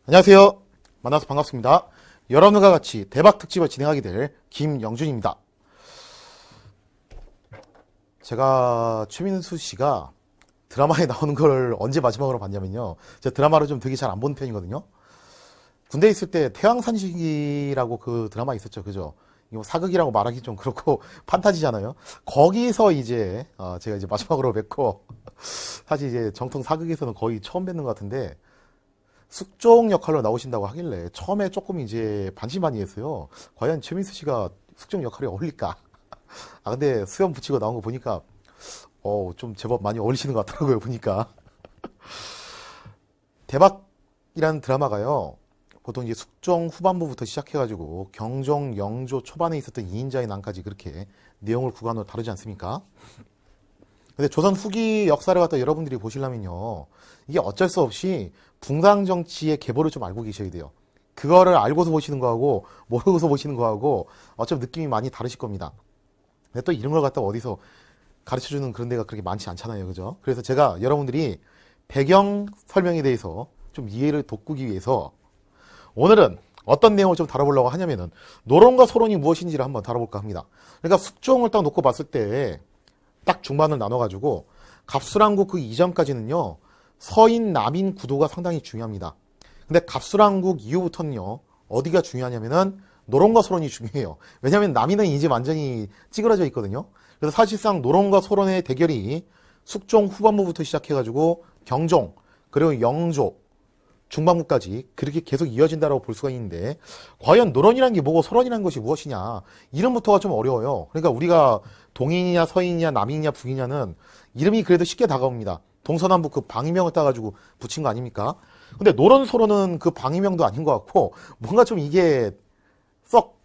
안녕하세요. 만나서 반갑습니다. 여러분과 같이 대박 특집을 진행하게 될 김영준입니다. 제가 최민수 씨가 드라마에 나오는 걸 언제 마지막으로 봤냐면요. 제가 드라마를 좀 되게 잘 안 보는 편이거든요. 군대에 있을 때 태양산식이라고 그 드라마 있었죠. 그죠? 이거 사극이라고 말하기 좀 그렇고 판타지잖아요. 거기서 이제 제가 이제 마지막으로 뵙고 사실 이제 정통 사극에서는 거의 처음 뵙는 것 같은데 숙종 역할로 나오신다고 하길래 처음에 조금 이제 반신반의했어요. 과연 최민수 씨가 숙종 역할에 어울릴까? 근데 수염 붙이고 나온 거 보니까 좀 제법 많이 어울리시는 것 같더라고요. 보니까 대박이라는 드라마가요. 보통 이제 숙종 후반부부터 시작해가지고 경종, 영조 초반에 있었던 이인자의 난까지 그렇게 내용을 구간으로 다루지 않습니까? 근데 조선 후기 역사를 갖다 여러분들이 보시려면요. 이게 어쩔 수 없이 붕당 정치의 계보를 좀 알고 계셔야 돼요. 그거를 알고서 보시는 거하고 모르고서 보시는 거하고 어차피 느낌이 많이 다르실 겁니다. 근데 또 이런 걸 갖다 어디서 가르쳐주는 그런 데가 그렇게 많지 않잖아요. 그죠? 그래서 제가 여러분들이 배경 설명에 대해서 좀 이해를 돋구기 위해서 오늘은 어떤 내용을 좀 다뤄보려고 하냐면은 노론과 소론이 무엇인지를 한번 다뤄볼까 합니다. 그러니까 숙종을 딱 놓고 봤을 때 딱 중반을 나눠가지고 갑술왕국 그 이전까지는요 서인 남인 구도가 상당히 중요합니다. 근데 갑술왕국 이후부터는요 어디가 중요하냐면은 노론과 소론이 중요해요. 왜냐하면 남인은 이제 완전히 찌그러져 있거든요. 그래서 사실상 노론과 소론의 대결이 숙종 후반부부터 시작해가지고 경종 그리고 영조 중반부까지 그렇게 계속 이어진다고 볼 수가 있는데 과연 노론이라는 게 뭐고 소론이라는 것이 무엇이냐 이름부터가 좀 어려워요. 그러니까 우리가 동인이냐 서인이냐 남인이냐 북이냐는 이름이 그래도 쉽게 다가옵니다. 동서남북 그 방위명을 따가지고 붙인 거 아닙니까? 근데 노론 소론은 그 방위명도 아닌 것 같고 뭔가 좀 이게 썩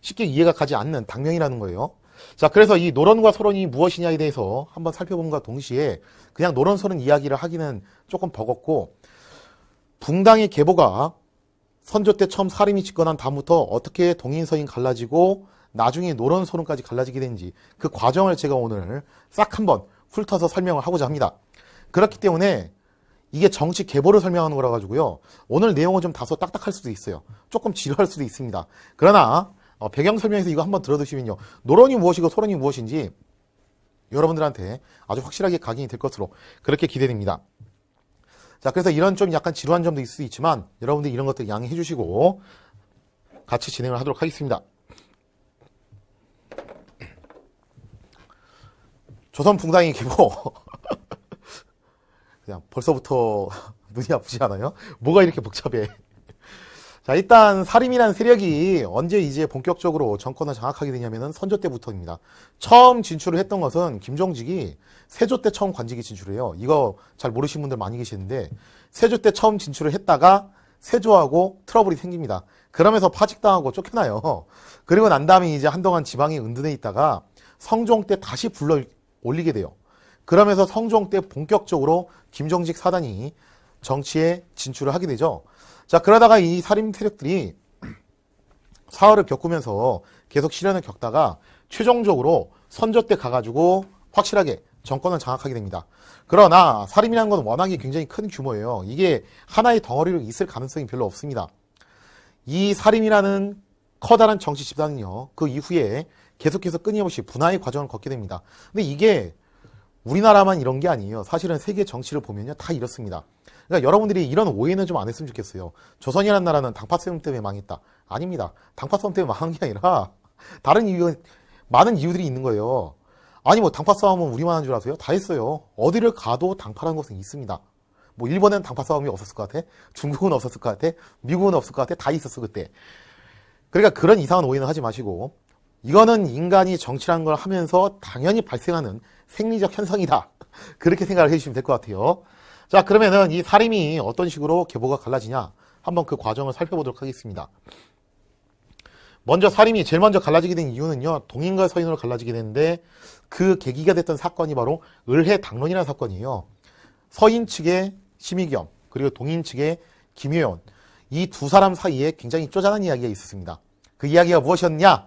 쉽게 이해가 가지 않는 당명이라는 거예요. 자, 그래서 이 노론과 소론이 무엇이냐에 대해서 한번 살펴본과 동시에 그냥 노론 소론 이야기를 하기는 조금 버겁고 붕당의 계보가 선조 때 처음 사림이 집권한 다음부터 어떻게 동인서인 갈라지고 나중에 노론소론까지 갈라지게 되는지 그 과정을 제가 오늘 싹 한번 훑어서 설명을 하고자 합니다. 그렇기 때문에 이게 정치 계보를 설명하는 거라 가지고요. 오늘 내용은 좀 다소 딱딱할 수도 있어요. 조금 지루할 수도 있습니다. 그러나 배경 설명에서 이거 한번 들어두시면요. 노론이 무엇이고 소론이 무엇인지 여러분들한테 아주 확실하게 각인이 될 것으로 그렇게 기대됩니다. 자, 그래서 이런 좀 약간 지루한 점도 있을 수 있지만 여러분들 이런 것들 양해해 주시고 같이 진행을 하도록 하겠습니다. 조선 붕당의 계보 그냥 벌써부터 눈이 아프지 않아요? 뭐가 이렇게 복잡해? 자, 일단 사림이라는 세력이 언제 이제 본격적으로 정권을 장악하게 되냐면은 선조 때부터입니다. 처음 진출을 했던 것은 김종직이 세조 때 처음 관직에 진출해요. 이거 잘 모르시는 분들 많이 계시는데 세조 때 처음 진출을 했다가 세조하고 트러블이 생깁니다. 그러면서 파직당하고 쫓겨나요. 그리고 난 다음에 이제 한동안 지방에 은둔해 있다가 성종 때 다시 불러 올리게 돼요. 그러면서 성종 때 본격적으로 김종직 사단이 정치에 진출을 하게 되죠. 자, 그러다가 이 살인 세력들이 사활을 겪으면서 계속 시련을 겪다가 최종적으로 선조 때 가가지고 확실하게 정권을 장악하게 됩니다. 그러나 살인이라는 건 워낙에 굉장히 큰 규모예요. 이게 하나의 덩어리로 있을 가능성이 별로 없습니다. 이 살인이라는 커다란 정치 집단은요, 그 이후에 계속해서 끊임없이 분화의 과정을 걷게 됩니다. 근데 이게 우리나라만 이런 게 아니에요. 사실은 세계 정치를 보면요, 다 이렇습니다. 그러니까 여러분들이 이런 오해는 좀 안 했으면 좋겠어요. 조선이라는 나라는 당파 싸움 때문에 망했다. 아닙니다. 당파 싸움 때문에 망한 게 아니라 다른 이유, 많은 이유들이 있는 거예요. 아니 뭐 당파 싸움은 우리만 한 줄 아세요? 다 했어요. 어디를 가도 당파라는 것은 있습니다. 뭐 일본에는 당파 싸움이 없었을 것 같아. 중국은 없었을 것 같아. 미국은 없을 것 같아. 다 있었어 그때. 그러니까 그런 이상한 오해는 하지 마시고 이거는 인간이 정치라는 걸 하면서 당연히 발생하는 생리적 현상이다. 그렇게 생각을 해주시면 될 것 같아요. 자, 그러면은 이 사림이 어떤 식으로 계보가 갈라지냐 한번 그 과정을 살펴보도록 하겠습니다. 먼저 사림이 제일 먼저 갈라지게 된 이유는요, 동인과 서인으로 갈라지게 되는데 그 계기가 됐던 사건이 바로 을해당론이라는 사건이에요. 서인 측의 심의겸 그리고 동인 측의 김효연 이 두 사람 사이에 굉장히 쪼잔한 이야기가 있었습니다. 그 이야기가 무엇이었냐?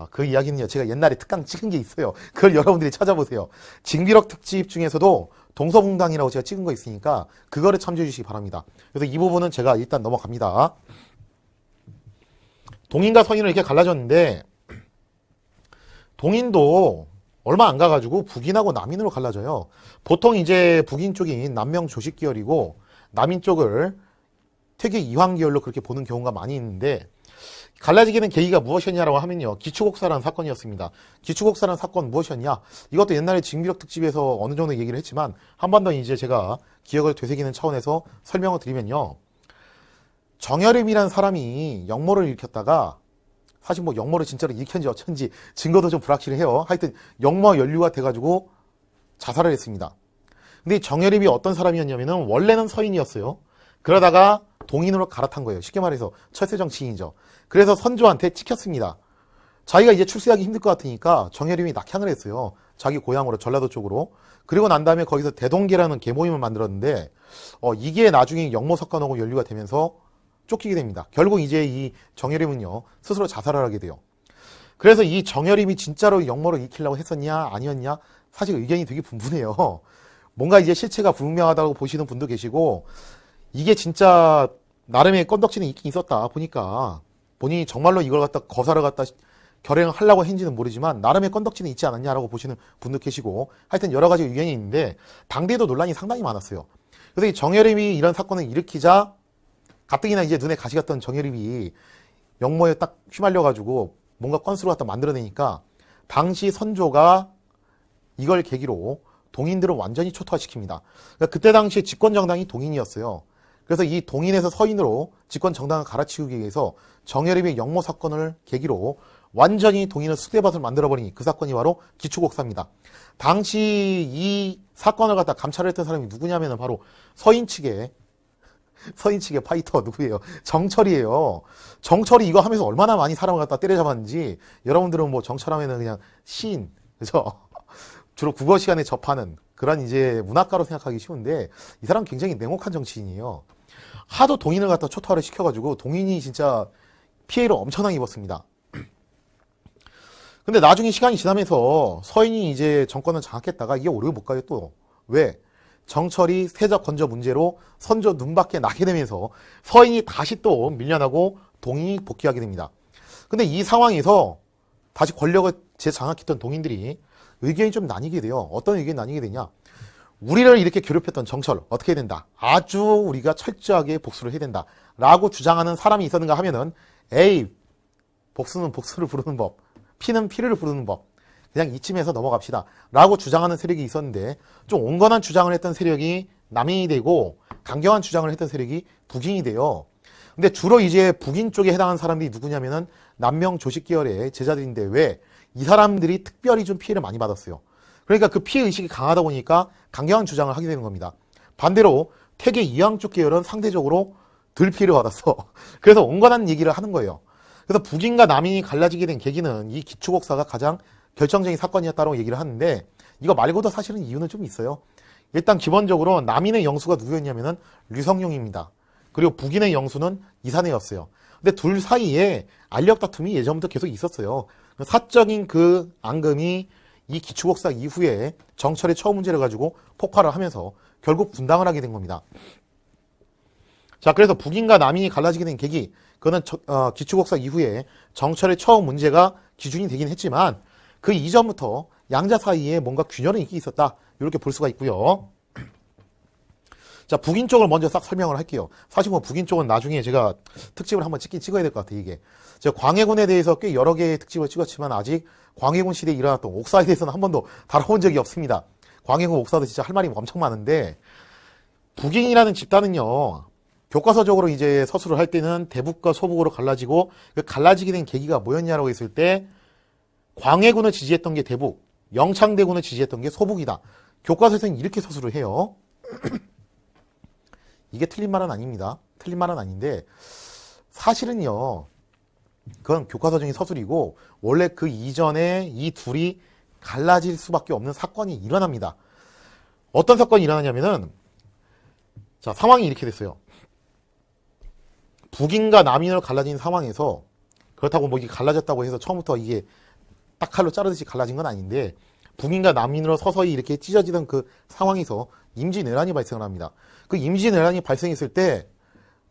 그 이야기는요, 제가 옛날에 특강 찍은 게 있어요. 그걸 여러분들이 찾아보세요. 징비록 특집 중에서도 동서붕당이라고 제가 찍은 거 있으니까 그거를 참조해 주시기 바랍니다. 그래서 이 부분은 제가 일단 넘어갑니다. 동인과 서인을 이렇게 갈라졌는데 동인도 얼마 안 가가지고 북인하고 남인으로 갈라져요. 보통 이제 북인 쪽인 남명 조식 계열이고 남인 쪽을 퇴계 이황 계열로 그렇게 보는 경우가 많이 있는데 갈라지게 된 계기가 무엇이었냐라고 하면요. 기축옥사라는 사건이었습니다. 기축옥사라는 사건 무엇이었냐? 이것도 옛날에 징비력 특집에서 어느 정도 얘기를 했지만 한 번 더 이제 제가 기억을 되새기는 차원에서 설명을 드리면요. 정여림이라는 사람이 역모를 일으켰다가 사실 뭐 역모를 진짜로 일으켰는지 어쩐지 증거도 좀 불확실해요. 하여튼 역모 연루가 돼가지고 자살을 했습니다. 근데 정여림이 어떤 사람이었냐면은 원래는 서인이었어요. 그러다가 동인으로 갈아탄 거예요. 쉽게 말해서 철새 정치인이죠. 그래서 선조한테 찍혔습니다. 자기가 이제 출세하기 힘들 것 같으니까 정여림이 낙향을 했어요. 자기 고향으로 전라도 쪽으로. 그리고 난 다음에 거기서 대동계라는 계모임을 만들었는데 이게 나중에 역모석관하고 연루가 되면서 쫓기게 됩니다. 결국 이제 이 정여림은요 스스로 자살을 하게 돼요. 그래서 이 정여림이 진짜로 역모를 일으키려고 했었냐 아니었냐 사실 의견이 되게 분분해요. 뭔가 이제 실체가 불분명하다고 보시는 분도 계시고 이게 진짜 나름의 건덕지는 있긴 있었다 보니까 본인이 정말로 이걸 갖다 거사를 갖다 결행을 하려고 했는지는 모르지만 나름의 건덕지는 있지 않았냐라고 보시는 분도 계시고 하여튼 여러 가지 의견이 있는데 당대에도 논란이 상당히 많았어요. 그래서 이 정여림이 이런 사건을 일으키자 가뜩이나 이제 눈에 가시 갔던 정여림이 역모에 딱 휘말려가지고 뭔가 건수를 갖다 만들어내니까 당시 선조가 이걸 계기로 동인들을 완전히 초토화시킵니다. 그러니까 그때 당시에 집권정당이 동인이었어요. 그래서 이 동인에서 서인으로 집권정당을 갈아치우기 위해서 정여림의 역모 사건을 계기로 완전히 동인을 쑥대밭을 만들어버린 그 사건이 바로 기축옥사입니다. 당시 이 사건을 갖다 감찰을 했던 사람이 누구냐면 바로 서인 측의 파이터 누구예요? 정철이에요. 정철이 이거 하면서 얼마나 많이 사람을 갖다 때려잡았는지 여러분들은 뭐 정철하면은 그냥 시인, 그죠? 주로 국어 시간에 접하는 그런 이제 문학가로 생각하기 쉬운데 이 사람 굉장히 냉혹한 정치인이에요. 하도 동인을 갖다 초토화를 시켜가지고 동인이 진짜 피해를 엄청나게 입었습니다. 근데 나중에 시간이 지나면서 서인이 이제 정권을 장악했다가 이게 오래 못 가요 또. 왜? 정철이 세적 건조 문제로 선조 눈밖에 나게 되면서 서인이 다시 또 밀려나고 동인이 복귀하게 됩니다. 근데 이 상황에서 다시 권력을 재장악했던 동인들이 의견이 좀 나뉘게 돼요. 어떤 의견이 나뉘게 되냐? 우리를 이렇게 괴롭혔던 정철 어떻게 해야 된다? 아주 우리가 철저하게 복수를 해야 된다 라고 주장하는 사람이 있었는가 하면은 에이 복수는 복수를 부르는 법, 피는 피를 부르는 법, 그냥 이쯤에서 넘어갑시다 라고 주장하는 세력이 있었는데 좀 온건한 주장을 했던 세력이 남인이 되고 강경한 주장을 했던 세력이 북인이 돼요. 근데 주로 이제 북인 쪽에 해당하는 사람들이 누구냐면은 남명 조식 계열의 제자들인데 왜? 이 사람들이 특별히 좀 피해를 많이 받았어요. 그러니까 그 피해 의식이 강하다 보니까 강경한 주장을 하게 되는 겁니다. 반대로 퇴계 이황 쪽 계열은 상대적으로 덜 피해를 받았어. 그래서 온건한 얘기를 하는 거예요. 그래서 북인과 남인이 갈라지게 된 계기는 이 기축옥사가 가장 결정적인 사건이었다고 얘기를 하는데 이거 말고도 사실은 이유는 좀 있어요. 일단 기본적으로 남인의 영수가 누구였냐면은 류성룡입니다. 그리고 북인의 영수는 이산해였어요. 근데 둘 사이에 알력 다툼이 예전부터 계속 있었어요. 사적인 그 앙금이 이 기축옥사 이후에 정철의 처우 문제를 가지고 폭발을 하면서 결국 분당을 하게 된 겁니다. 자, 그래서 북인과 남인이 갈라지게 된 계기, 그거는 기축옥사 이후에 정철의 처우 문제가 기준이 되긴 했지만 그 이전부터 양자 사이에 뭔가 균열은 있긴 있었다. 이렇게 볼 수가 있고요. 자, 북인 쪽을 먼저 싹 설명을 할게요. 사실 뭐 북인 쪽은 나중에 제가 특집을 한번 찍어야 될 것 같아요, 이게. 제가 광해군에 대해서 꽤 여러 개의 특집을 찍었지만 아직 광해군 시대에 일어났던 옥사에 대해서는 한 번도 다뤄본 적이 없습니다. 광해군 옥사도 진짜 할 말이 엄청 많은데 북인이라는 집단은요, 교과서적으로 이제 서술을 할 때는 대북과 소북으로 갈라지고 그 갈라지게 된 계기가 뭐였냐라고 했을 때 광해군을 지지했던 게 대북, 영창대군을 지지했던 게 소북이다. 교과서에서는 이렇게 서술을 해요. 이게 틀린 말은 아닙니다. 틀린 말은 아닌데 사실은요, 그건 교과서적인 서술이고 원래 그 이전에 이 둘이 갈라질 수밖에 없는 사건이 일어납니다. 어떤 사건이 일어나냐면은 자, 상황이 이렇게 됐어요. 북인과 남인으로 갈라진 상황에서 그렇다고 뭐 이게 갈라졌다고 해서 처음부터 이게 딱 칼로 자르듯이 갈라진 건 아닌데 북인과 남인으로 서서히 이렇게 찢어지던 그 상황에서 임진왜란이 발생을 합니다. 그 임진왜란이 발생했을 때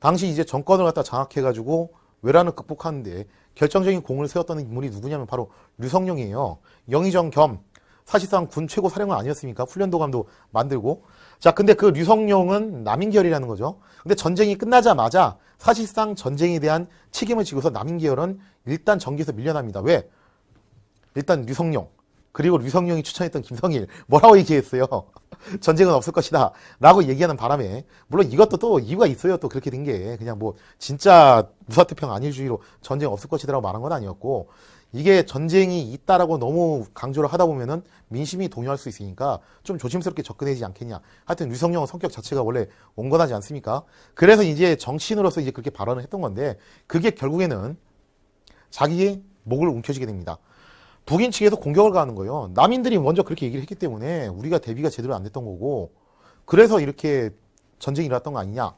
당시 이제 정권을 갖다 장악해가지고 외란을 극복하는데 결정적인 공을 세웠던 인물이 누구냐면 바로 류성룡이에요. 영의정 겸 사실상 군 최고 사령관 아니었습니까? 훈련도감도 만들고. 자, 근데 그 류성룡은 남인계열이라는 거죠. 근데 전쟁이 끝나자마자 사실상 전쟁에 대한 책임을 지고서 남인계열은 일단 전기에서 밀려납니다. 왜? 일단 류성룡, 그리고 류성룡이 추천했던 김성일 뭐라고 얘기했어요? 전쟁은 없을 것이다 라고 얘기하는 바람에, 물론 이것도 또 이유가 있어요. 또 그렇게 된 게 그냥 뭐 진짜 무사태평 안일주의로 전쟁 없을 것이다 라고 말한 건 아니었고, 이게 전쟁이 있다라고 너무 강조를 하다 보면은 민심이 동요할 수 있으니까 좀 조심스럽게 접근하지 않겠냐. 하여튼 류성룡은 성격 자체가 원래 온건하지 않습니까? 그래서 이제 정치인으로서 이제 그렇게 발언을 했던 건데, 그게 결국에는 자기의 목을 움켜쥐게 됩니다. 북인 측에서 공격을 가하는 거예요. 남인들이 먼저 그렇게 얘기를 했기 때문에 우리가 대비가 제대로 안 됐던 거고, 그래서 이렇게 전쟁이 일어났던 거 아니냐,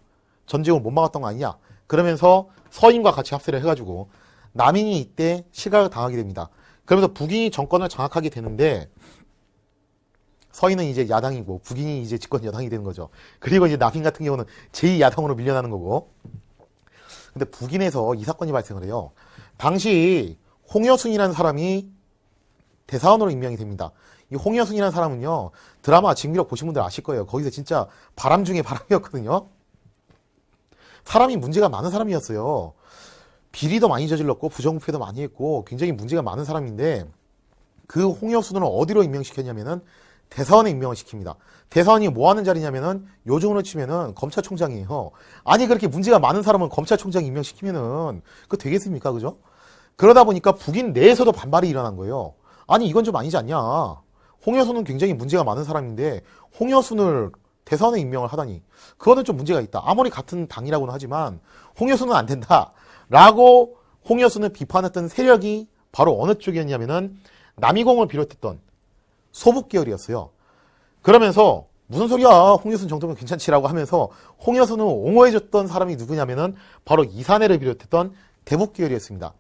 전쟁을 못 막았던 거 아니냐, 그러면서 서인과 같이 합세를 해가지고 남인이 이때 실각을 당하게 됩니다. 그러면서 북인이 정권을 장악하게 되는데, 서인은 이제 야당이고 북인이 이제 집권 여당이 되는 거죠. 그리고 이제 남인 같은 경우는 제2야당으로 밀려나는 거고. 근데 북인에서 이 사건이 발생을 해요. 당시 홍여순이라는 사람이 대사원으로 임명이 됩니다. 이 홍여순이라는 사람은요, 드라마 징비록 보신 분들 아실 거예요. 거기서 진짜 바람 중에 바람이었거든요. 사람이 문제가 많은 사람이었어요. 비리도 많이 저질렀고 부정부패도 많이 했고 굉장히 문제가 많은 사람인데, 그 홍여순을 어디로 임명시켰냐면은 대사원에 임명을 시킵니다. 대사원이 뭐 하는 자리냐면은 요즘으로 치면은 검찰총장이에요. 아니 그렇게 문제가 많은 사람은 검찰총장 임명시키면은 그거 되겠습니까? 그죠? 그러다 보니까 북인 내에서도 반발이 일어난 거예요. 아니 이건 좀 아니지 않냐. 홍여순은 굉장히 문제가 많은 사람인데 홍여순을 대사원에 임명을 하다니, 그거는 좀 문제가 있다. 아무리 같은 당이라고는 하지만 홍여순은 안 된다 라고 홍여순을 비판했던 세력이 바로 어느 쪽이었냐면은 남이공을 비롯했던 소북계열이었어요. 그러면서 무슨 소리야, 홍여순 정도면 괜찮지라고 하면서 홍여순을 옹호해줬던 사람이 누구냐면은 바로 이사내를 비롯했던 대북계열이었습니다.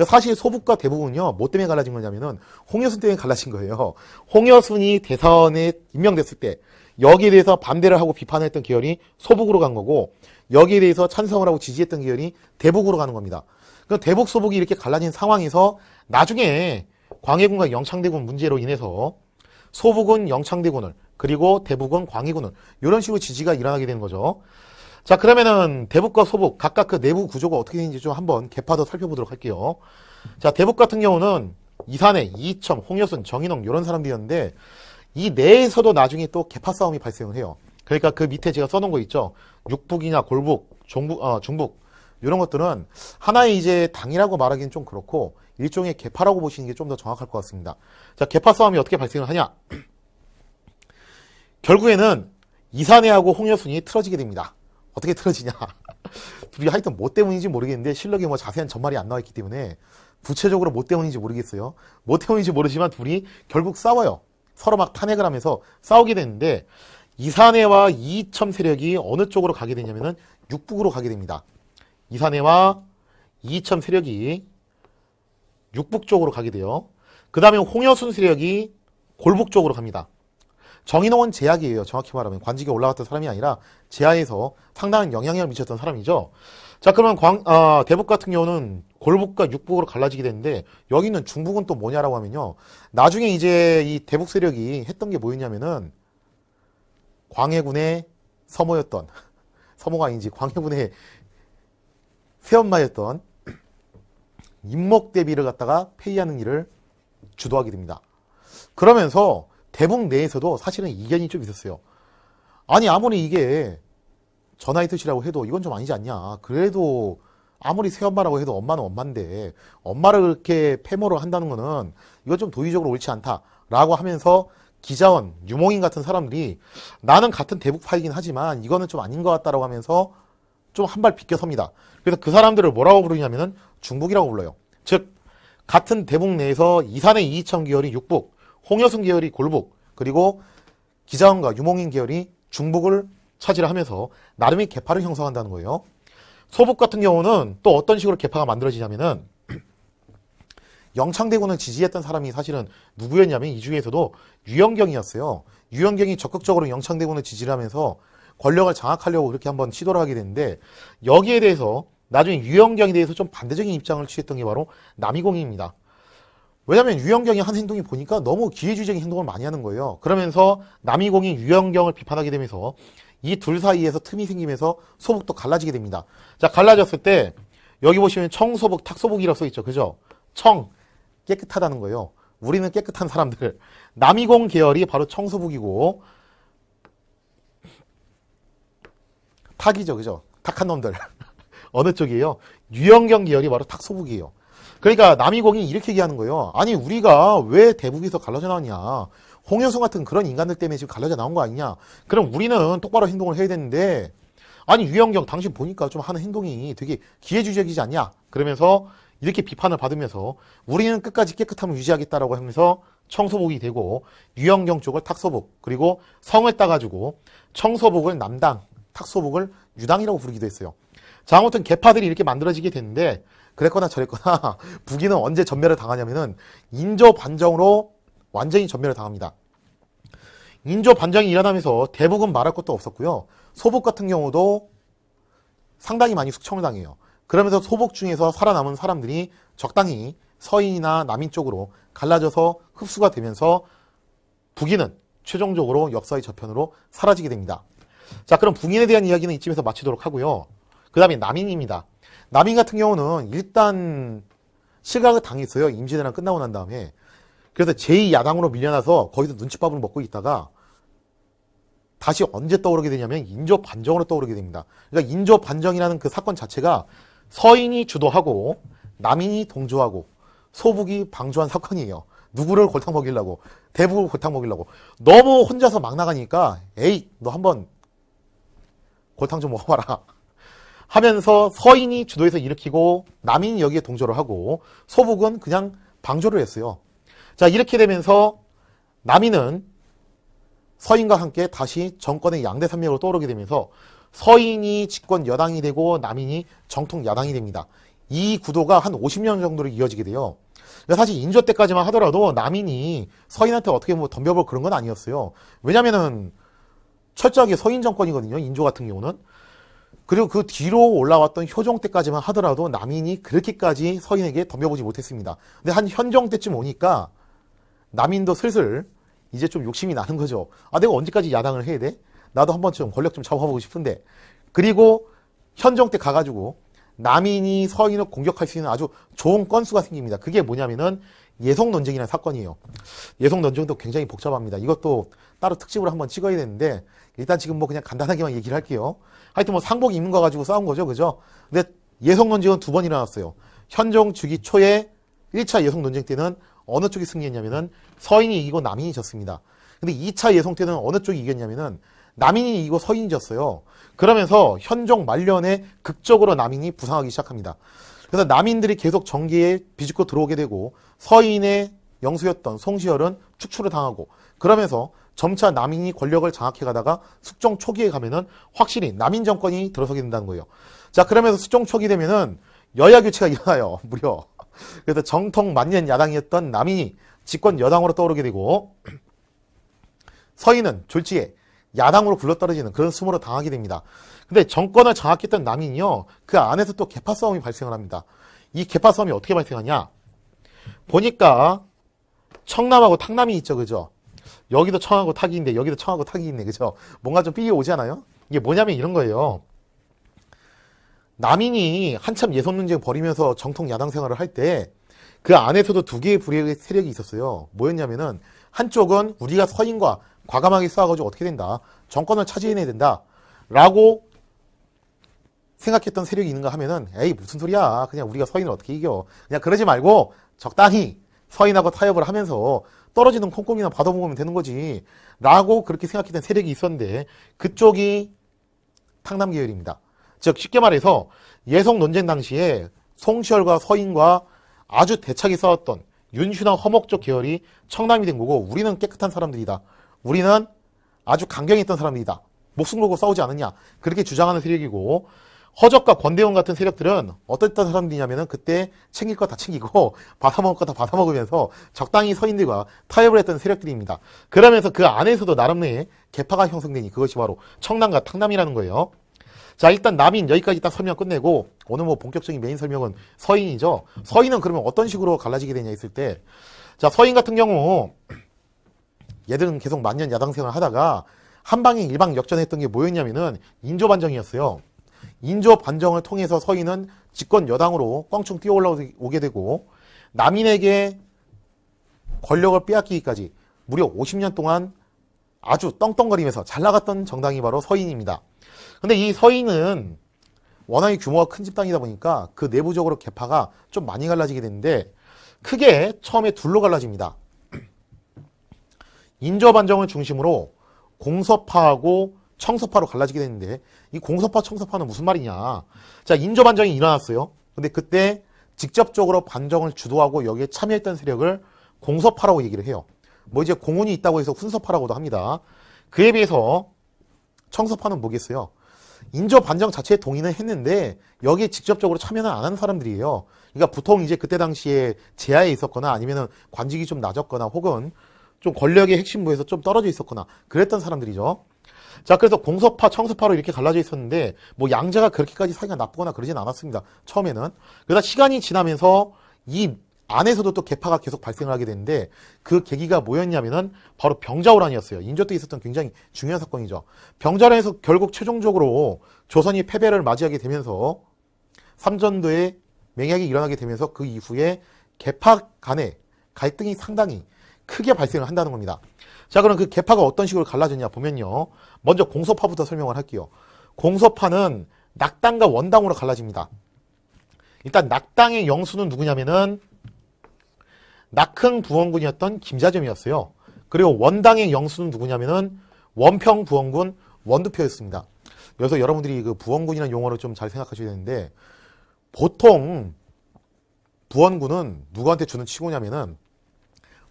사실 소북과 대북은요, 뭐 때문에 갈라진 거냐면은 홍여순 때문에 갈라진 거예요. 홍여순이 대사원에 임명됐을 때 여기에 대해서 반대를 하고 비판했던 계열이 소북으로 간 거고, 여기에 대해서 찬성을 하고 지지했던 계열이 대북으로 가는 겁니다. 그럼 대북 소북이 이렇게 갈라진 상황에서 나중에 광해군과 영창대군 문제로 인해서 소북은 영창대군을, 그리고 대북은 광해군을, 이런 식으로 지지가 일어나게 되는 거죠. 자, 그러면은 대북과 소북 각각 그 내부 구조가 어떻게 되는지 좀 한번 개파도 살펴보도록 할게요. 자, 대북 같은 경우는 이사내, 이이첨, 홍여순, 정인홍 이런 사람들이었는데, 이 내에서도 나중에 또 개파 싸움이 발생을 해요. 그러니까 그 밑에 제가 써놓은 거 있죠. 육북이냐 골북, 중북 이런 것들은 하나의 이제 당이라고 말하기는 좀 그렇고 일종의 개파라고 보시는 게 좀 더 정확할 것 같습니다. 자, 개파 싸움이 어떻게 발생을 하냐? 결국에는 이사내하고 홍여순이 틀어지게 됩니다. 어떻게 틀어지냐? 둘이 하여튼 뭐 때문인지 모르겠는데 실록에 뭐 자세한 전말이 안 나와 있기 때문에 구체적으로 뭐 때문인지 모르겠어요. 뭐 때문인지 모르지만 둘이 결국 싸워요. 서로 막 탄핵을 하면서 싸우게 되는데, 이사내와 이이첨 세력이 어느 쪽으로 가게 되냐면은 육북으로 가게 됩니다. 이사내와 이이첨 세력이 육북 쪽으로 가게 돼요. 그 다음에 홍여순 세력이 골북 쪽으로 갑니다. 정인홍은 제약이에요. 정확히 말하면 관직에 올라갔던 사람이 아니라 제하에서 상당한 영향력을 미쳤던 사람이죠. 자, 그러면 대북 같은 경우는 골북과 육북으로 갈라지게 되는데, 여기 있는 중북은 또 뭐냐라고 하면요, 나중에 이제 이 대북 세력이 했던 게 뭐였냐면은 광해군의 서모였던, 서모가 아닌지 광해군의 새엄마였던 임목대비를 갖다가 폐위하는 일을 주도하게 됩니다. 그러면서 대북 내에서도 사실은 이견이 좀 있었어요. 아니 아무리 이게 전하의 뜻이라고 해도 이건 좀 아니지 않냐. 그래도 아무리 새엄마라고 해도 엄마는 엄마인데 엄마를 그렇게 폐모를 한다는 거는 이건 좀 도의적으로 옳지 않다라고 하면서 기자원, 유몽인 같은 사람들이 나는 같은 대북파이긴 하지만 이거는 좀 아닌 것 같다라고 하면서 좀 한 발 비껴섭니다. 그래서 그 사람들을 뭐라고 부르냐면은 중북이라고 불러요. 즉 같은 대북 내에서 이사내 이이첨 계열이 육북, 홍여순 계열이 골북, 그리고 기자원과 유몽인 계열이 중북을 차지를 하면서 나름의 계파를 형성한다는 거예요. 소북 같은 경우는 또 어떤 식으로 계파가 만들어지냐면은 영창대군을 지지했던 사람이 사실은 누구였냐면 이 중에서도 유영경이었어요. 유영경이 적극적으로 영창대군을 지지를 하면서 권력을 장악하려고 그렇게 한번 시도를 하게 됐는데, 여기에 대해서 나중에 유영경에 대해서 좀 반대적인 입장을 취했던 게 바로 남이공입니다. 왜냐면 유영경이 한 행동이 보니까 너무 기회주의적인 행동을 많이 하는 거예요. 그러면서 남이공이 유영경을 비판하게 되면서 이 둘 사이에서 틈이 생기면서 소북도 갈라지게 됩니다. 자, 갈라졌을 때 여기 보시면 청소북, 탁소북이라고 써있죠. 그죠? 청, 깨끗하다는 거예요. 우리는 깨끗한 사람들. 남이공 계열이 바로 청소북이고, 탁이죠. 그죠? 탁한 놈들. 어느 쪽이에요? 유영경 계열이 바로 탁소북이에요. 그러니까 남이공이 이렇게 얘기하는 거예요. 아니, 우리가 왜 대북에서 갈라져 나왔냐? 홍효성 같은 그런 인간들 때문에 지금 갈라져 나온 거 아니냐? 그럼 우리는 똑바로 행동을 해야 되는데, 아니, 유영경 당신 보니까 좀 하는 행동이 되게 기회주의적이지 않냐? 그러면서 이렇게 비판을 받으면서 우리는 끝까지 깨끗함을 유지하겠다라고 하면서 청소북이 되고, 유영경 쪽을 탁소북, 그리고 성을 따가지고 청소북을 남당, 탁소북을 유당이라고 부르기도 했어요. 자, 아무튼 계파들이 이렇게 만들어지게 됐는데, 그랬거나 저랬거나 북인은 언제 전멸을 당하냐면은 인조 반정으로 완전히 전멸을 당합니다. 인조 반정이 일어나면서 대북은 말할 것도 없었고요. 소북 같은 경우도 상당히 많이 숙청을 당해요. 그러면서 소북 중에서 살아남은 사람들이 적당히 서인이나 남인 쪽으로 갈라져서 흡수가 되면서 북인은 최종적으로 역사의 저편으로 사라지게 됩니다. 자, 그럼 북인에 대한 이야기는 이쯤에서 마치도록 하고요. 그 다음에 남인입니다. 남인 같은 경우는 일단 실각을 당했어요. 임진왜란 끝나고 난 다음에. 그래서 제2야당으로 밀려나서 거기서 눈칫밥을 먹고 있다가 다시 언제 떠오르게 되냐면 인조 반정으로 떠오르게 됩니다. 그러니까 인조 반정이라는 그 사건 자체가 서인이 주도하고 남인이 동조하고 소북이 방조한 사건이에요. 누구를 골탕 먹이려고, 대북을 골탕 먹이려고. 너무 혼자서 막 나가니까 에이, 너 한번 골탕 좀 먹어봐라 하면서 서인이 주도해서 일으키고 남인이 여기에 동조를 하고 소북은 그냥 방조를 했어요. 자, 이렇게 되면서 남인은 서인과 함께 다시 정권의 양대 산맥으로 떠오르게 되면서 서인이 집권 여당이 되고 남인이 정통 야당이 됩니다. 이 구도가 한 50년 정도로 이어지게 돼요. 사실 인조 때까지만 하더라도 남인이 서인한테 어떻게 뭐 덤벼볼 그런 건 아니었어요. 왜냐면은 철저하게 서인 정권이거든요. 인조 같은 경우는. 그리고 그 뒤로 올라왔던 효종 때까지만 하더라도 남인이 그렇게까지 서인에게 덤벼보지 못했습니다. 근데 한 현종 때쯤 오니까 남인도 슬슬 이제 좀 욕심이 나는 거죠. 아, 내가 언제까지 야당을 해야 돼? 나도 한번 좀 권력 좀 잡아보고 싶은데. 그리고 현종 때 가가지고 남인이 서인을 공격할 수 있는 아주 좋은 건수가 생깁니다. 그게 뭐냐면은 예성 논쟁이라는 사건이에요. 예성 논쟁도 굉장히 복잡합니다. 이것도 따로 특집으로 한번 찍어야 되는데 일단 지금 뭐 그냥 간단하게만 얘기를 할게요. 하여튼 뭐 상복 입는 거 가지고 싸운 거죠. 그죠? 근데 예성 논쟁은 두 번 일어났어요. 현종 주기 초에 1차 예성 논쟁 때는 어느 쪽이 승리했냐면은 서인이 이기고 남인이 졌습니다. 근데 2차 예성 때는 어느 쪽이 이겼냐면은 남인이 이기고 서인이 졌어요. 그러면서 현종 말년에 극적으로 남인이 부상하기 시작합니다. 그래서 남인들이 계속 정계에 비집고 들어오게 되고 서인의 영수였던 송시열은 축출을 당하고 그러면서 점차 남인이 권력을 장악해 가다가 숙종 초기에 가면은 확실히 남인 정권이 들어서게 된다는 거예요. 자, 그러면서 숙종 초기 되면은 여야 교체가 일어나요. 무려. 그래서 정통 만년 야당이었던 남인이 집권 여당으로 떠오르게 되고 서인은 졸지에 야당으로 굴러떨어지는 그런 수모로 당하게 됩니다. 근데 정권을 장악했던 남인이요, 그 안에서 또 계파 싸움이 발생을 합니다. 이 계파 싸움이 어떻게 발생하냐? 보니까 청남하고 탁남이 있죠, 그죠? 여기도 청하고 탁이 있는데 여기도 청하고 탁이 있네, 그죠? 뭔가 좀 삐이 오지 않아요? 이게 뭐냐면 이런 거예요. 남인이 한참 예선 논쟁 벌이면서 정통 야당 생활을 할 때 그 안에서도 두 개의 불의의 세력이 있었어요. 뭐였냐면은 한쪽은 우리가 서인과 과감하게 싸워가지고 어떻게 된다, 정권을 차지해내야 된다 라고 생각했던 세력이 있는가 하면은 에이 무슨 소리야, 그냥 우리가 서인을 어떻게 이겨, 그냥 그러지 말고 적당히 서인하고 타협을 하면서 떨어지는 콩콩이나 받아먹으면 되는 거지 라고 그렇게 생각했던 세력이 있었는데 그쪽이 탁남 계열입니다. 즉 쉽게 말해서 예성 논쟁 당시에 송시열과 서인과 아주 대차게 싸웠던 윤슈나 허목 쪽 계열이 청남이 된 거고, 우리는 깨끗한 사람들이다, 우리는 아주 강경했던 사람들이다, 목숨 걸고 싸우지 않느냐, 그렇게 주장하는 세력이고, 허적과 권대원 같은 세력들은 어떤 사람들이냐면은 그때 챙길 거 다 챙기고 받아먹을 거 다 받아먹으면서 적당히 서인들과 타협을 했던 세력들입니다. 그러면서 그 안에서도 나름의 계파가 형성되니 그것이 바로 청남과 탕남이라는 거예요. 자, 일단 남인 여기까지 딱 설명 끝내고 오늘 뭐 본격적인 메인 설명은 서인이죠. 서인은 그러면 어떤 식으로 갈라지게 되냐 했을 때, 자, 서인 같은 경우 얘들은 계속 만년 야당 생활을 하다가 한방에 일방역전했던 게 뭐였냐면은 인조반정이었어요. 인조반정을 통해서 서인은 집권 여당으로 껑충 뛰어 올라오게 되고 남인에게 권력을 빼앗기기까지 무려 50년 동안 아주 떵떵거리면서 잘 나갔던 정당이 바로 서인입니다. 근데 이 서인은 워낙에 규모가 큰 집단이다 보니까 그 내부적으로 계파가 좀 많이 갈라지게 되는데 크게 처음에 둘로 갈라집니다. 인조반정을 중심으로 공서파하고 청서파로 갈라지게 되는데 이 공서파, 청서파는 무슨 말이냐. 자, 인조반정이 일어났어요. 근데 그때 직접적으로 반정을 주도하고 여기에 참여했던 세력을 공서파라고 얘기를 해요. 뭐 이제 공운이 있다고 해서 훈서파라고도 합니다. 그에 비해서 청서파는 뭐겠어요? 인조 반정 자체에 동의는 했는데 여기에 직접적으로 참여는 안 하는 사람들이에요. 그러니까 보통 이제 그때 당시에 제하에 있었거나 아니면은 관직이 좀 낮았거나 혹은 좀 권력의 핵심부에서 좀 떨어져 있었거나 그랬던 사람들이죠. 자, 그래서 공서파, 청서파로 이렇게 갈라져 있었는데 뭐 양자가 그렇게까지 사이가 나쁘거나 그러진 않았습니다. 처음에는. 그러다 시간이 지나면서 이 안에서도 또 계파가 계속 발생을 하게 되는데 그 계기가 뭐였냐면은 바로 병자호란이었어요. 인조 때 있었던 굉장히 중요한 사건이죠. 병자호란에서 결국 최종적으로 조선이 패배를 맞이하게 되면서 삼전도에 맹약이 일어나게 되면서 그 이후에 계파 간의 갈등이 상당히 크게 발생을 한다는 겁니다. 자, 그럼 그 계파가 어떤 식으로 갈라졌냐 보면요. 먼저 공서파부터 설명을 할게요. 공서파는 낙당과 원당으로 갈라집니다. 일단 낙당의 영수는 누구냐면은 낙흥 부원군이었던 김자점이었어요. 그리고 원당의 영수는 누구냐면은 원평 부원군 원두표였습니다. 그래서 여러분들이 그 부원군이라는 용어를 좀 잘 생각하셔야 되는데 보통 부원군은 누구한테 주는 칭호냐면은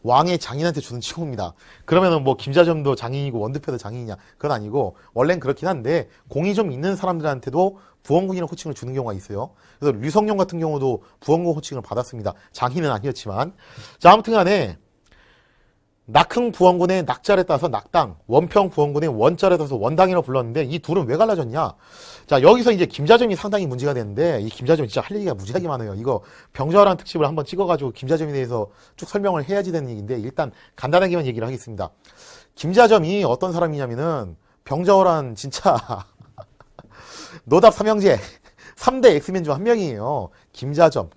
왕의 장인한테 주는 칭호입니다. 그러면은 뭐 김자점도 장인이고 원두표도 장인이냐? 그건 아니고 원래는 그렇긴 한데 공이 좀 있는 사람들한테도 부원군이라는 호칭을 주는 경우가 있어요. 그래서 류성룡 같은 경우도 부원군 호칭을 받았습니다. 장인은 아니었지만. 자, 아무튼 간에 낙흥 부원군의 낙자를 따서 낙당, 원평 부원군의 원자를 따서 원당이라고 불렀는데 이 둘은 왜 갈라졌냐? 자, 여기서 이제 김자점이 상당히 문제가 되는데 이 김자점이 진짜 할 얘기가 무지하게 많아요. 이거 병자호란 특집을 한번 찍어가지고 김자점에 대해서 쭉 설명을 해야지 되는 얘기인데 일단 간단하게만 얘기를 하겠습니다. 김자점이 어떤 사람이냐면은 병자호란 진짜 노답 삼형제 3대 엑스맨 중 한 명이에요. 김자점,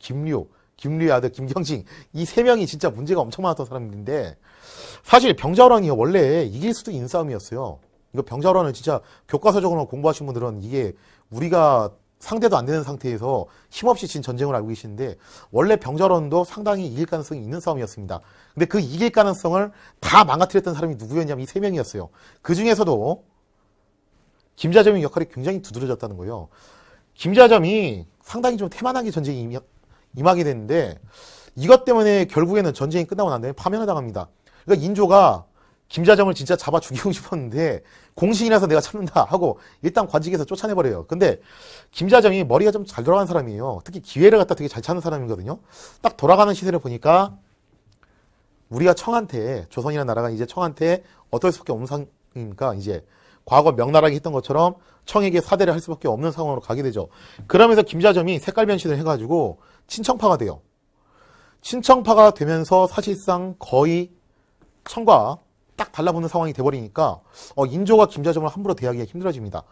김류의 아들 김경진 이 세 명이 진짜 문제가 엄청 많았던 사람들인데 사실 병자호란이 원래 이길 수도 있는 싸움이었어요. 이거 병자호란을 진짜 교과서적으로 공부하신 분들은 이게 우리가 상대도 안 되는 상태에서 힘없이 진 전쟁을 알고 계시는데 원래 병자호란도 상당히 이길 가능성이 있는 싸움이었습니다. 근데 그 이길 가능성을 다 망가뜨렸던 사람이 누구였냐면 이 세 명이었어요. 그 중에서도 김자점의 역할이 굉장히 두드러졌다는 거예요. 김자점이 상당히 좀 태만하게 전쟁에 임하게 됐는데 이것 때문에 결국에는 전쟁이 끝나고 난 다음에 파면을 당합니다. 그러니까 인조가 김자점을 진짜 잡아 죽이고 싶었는데 공신이라서 내가 참는다 하고 일단 관직에서 쫓아내버려요. 근데 김자점이 머리가 좀 잘 돌아가는 사람이에요. 특히 기회를 갖다 되게 잘 찾는 사람이거든요. 딱 돌아가는 시세를 보니까 우리가 청한테 조선이라는 나라가 이제 청한테 어떨 수밖에 없는 상황이니까 이제 과거 명나라가 했던 것처럼 청에게 사대를 할 수밖에 없는 상황으로 가게 되죠. 그러면서 김자점이 색깔 변신을 해가지고 친청파가 돼요. 친청파가 되면서 사실상 거의 청과 딱 달라붙는 상황이 돼버리니까 인조가 김자점을 함부로 대하기가 힘들어집니다.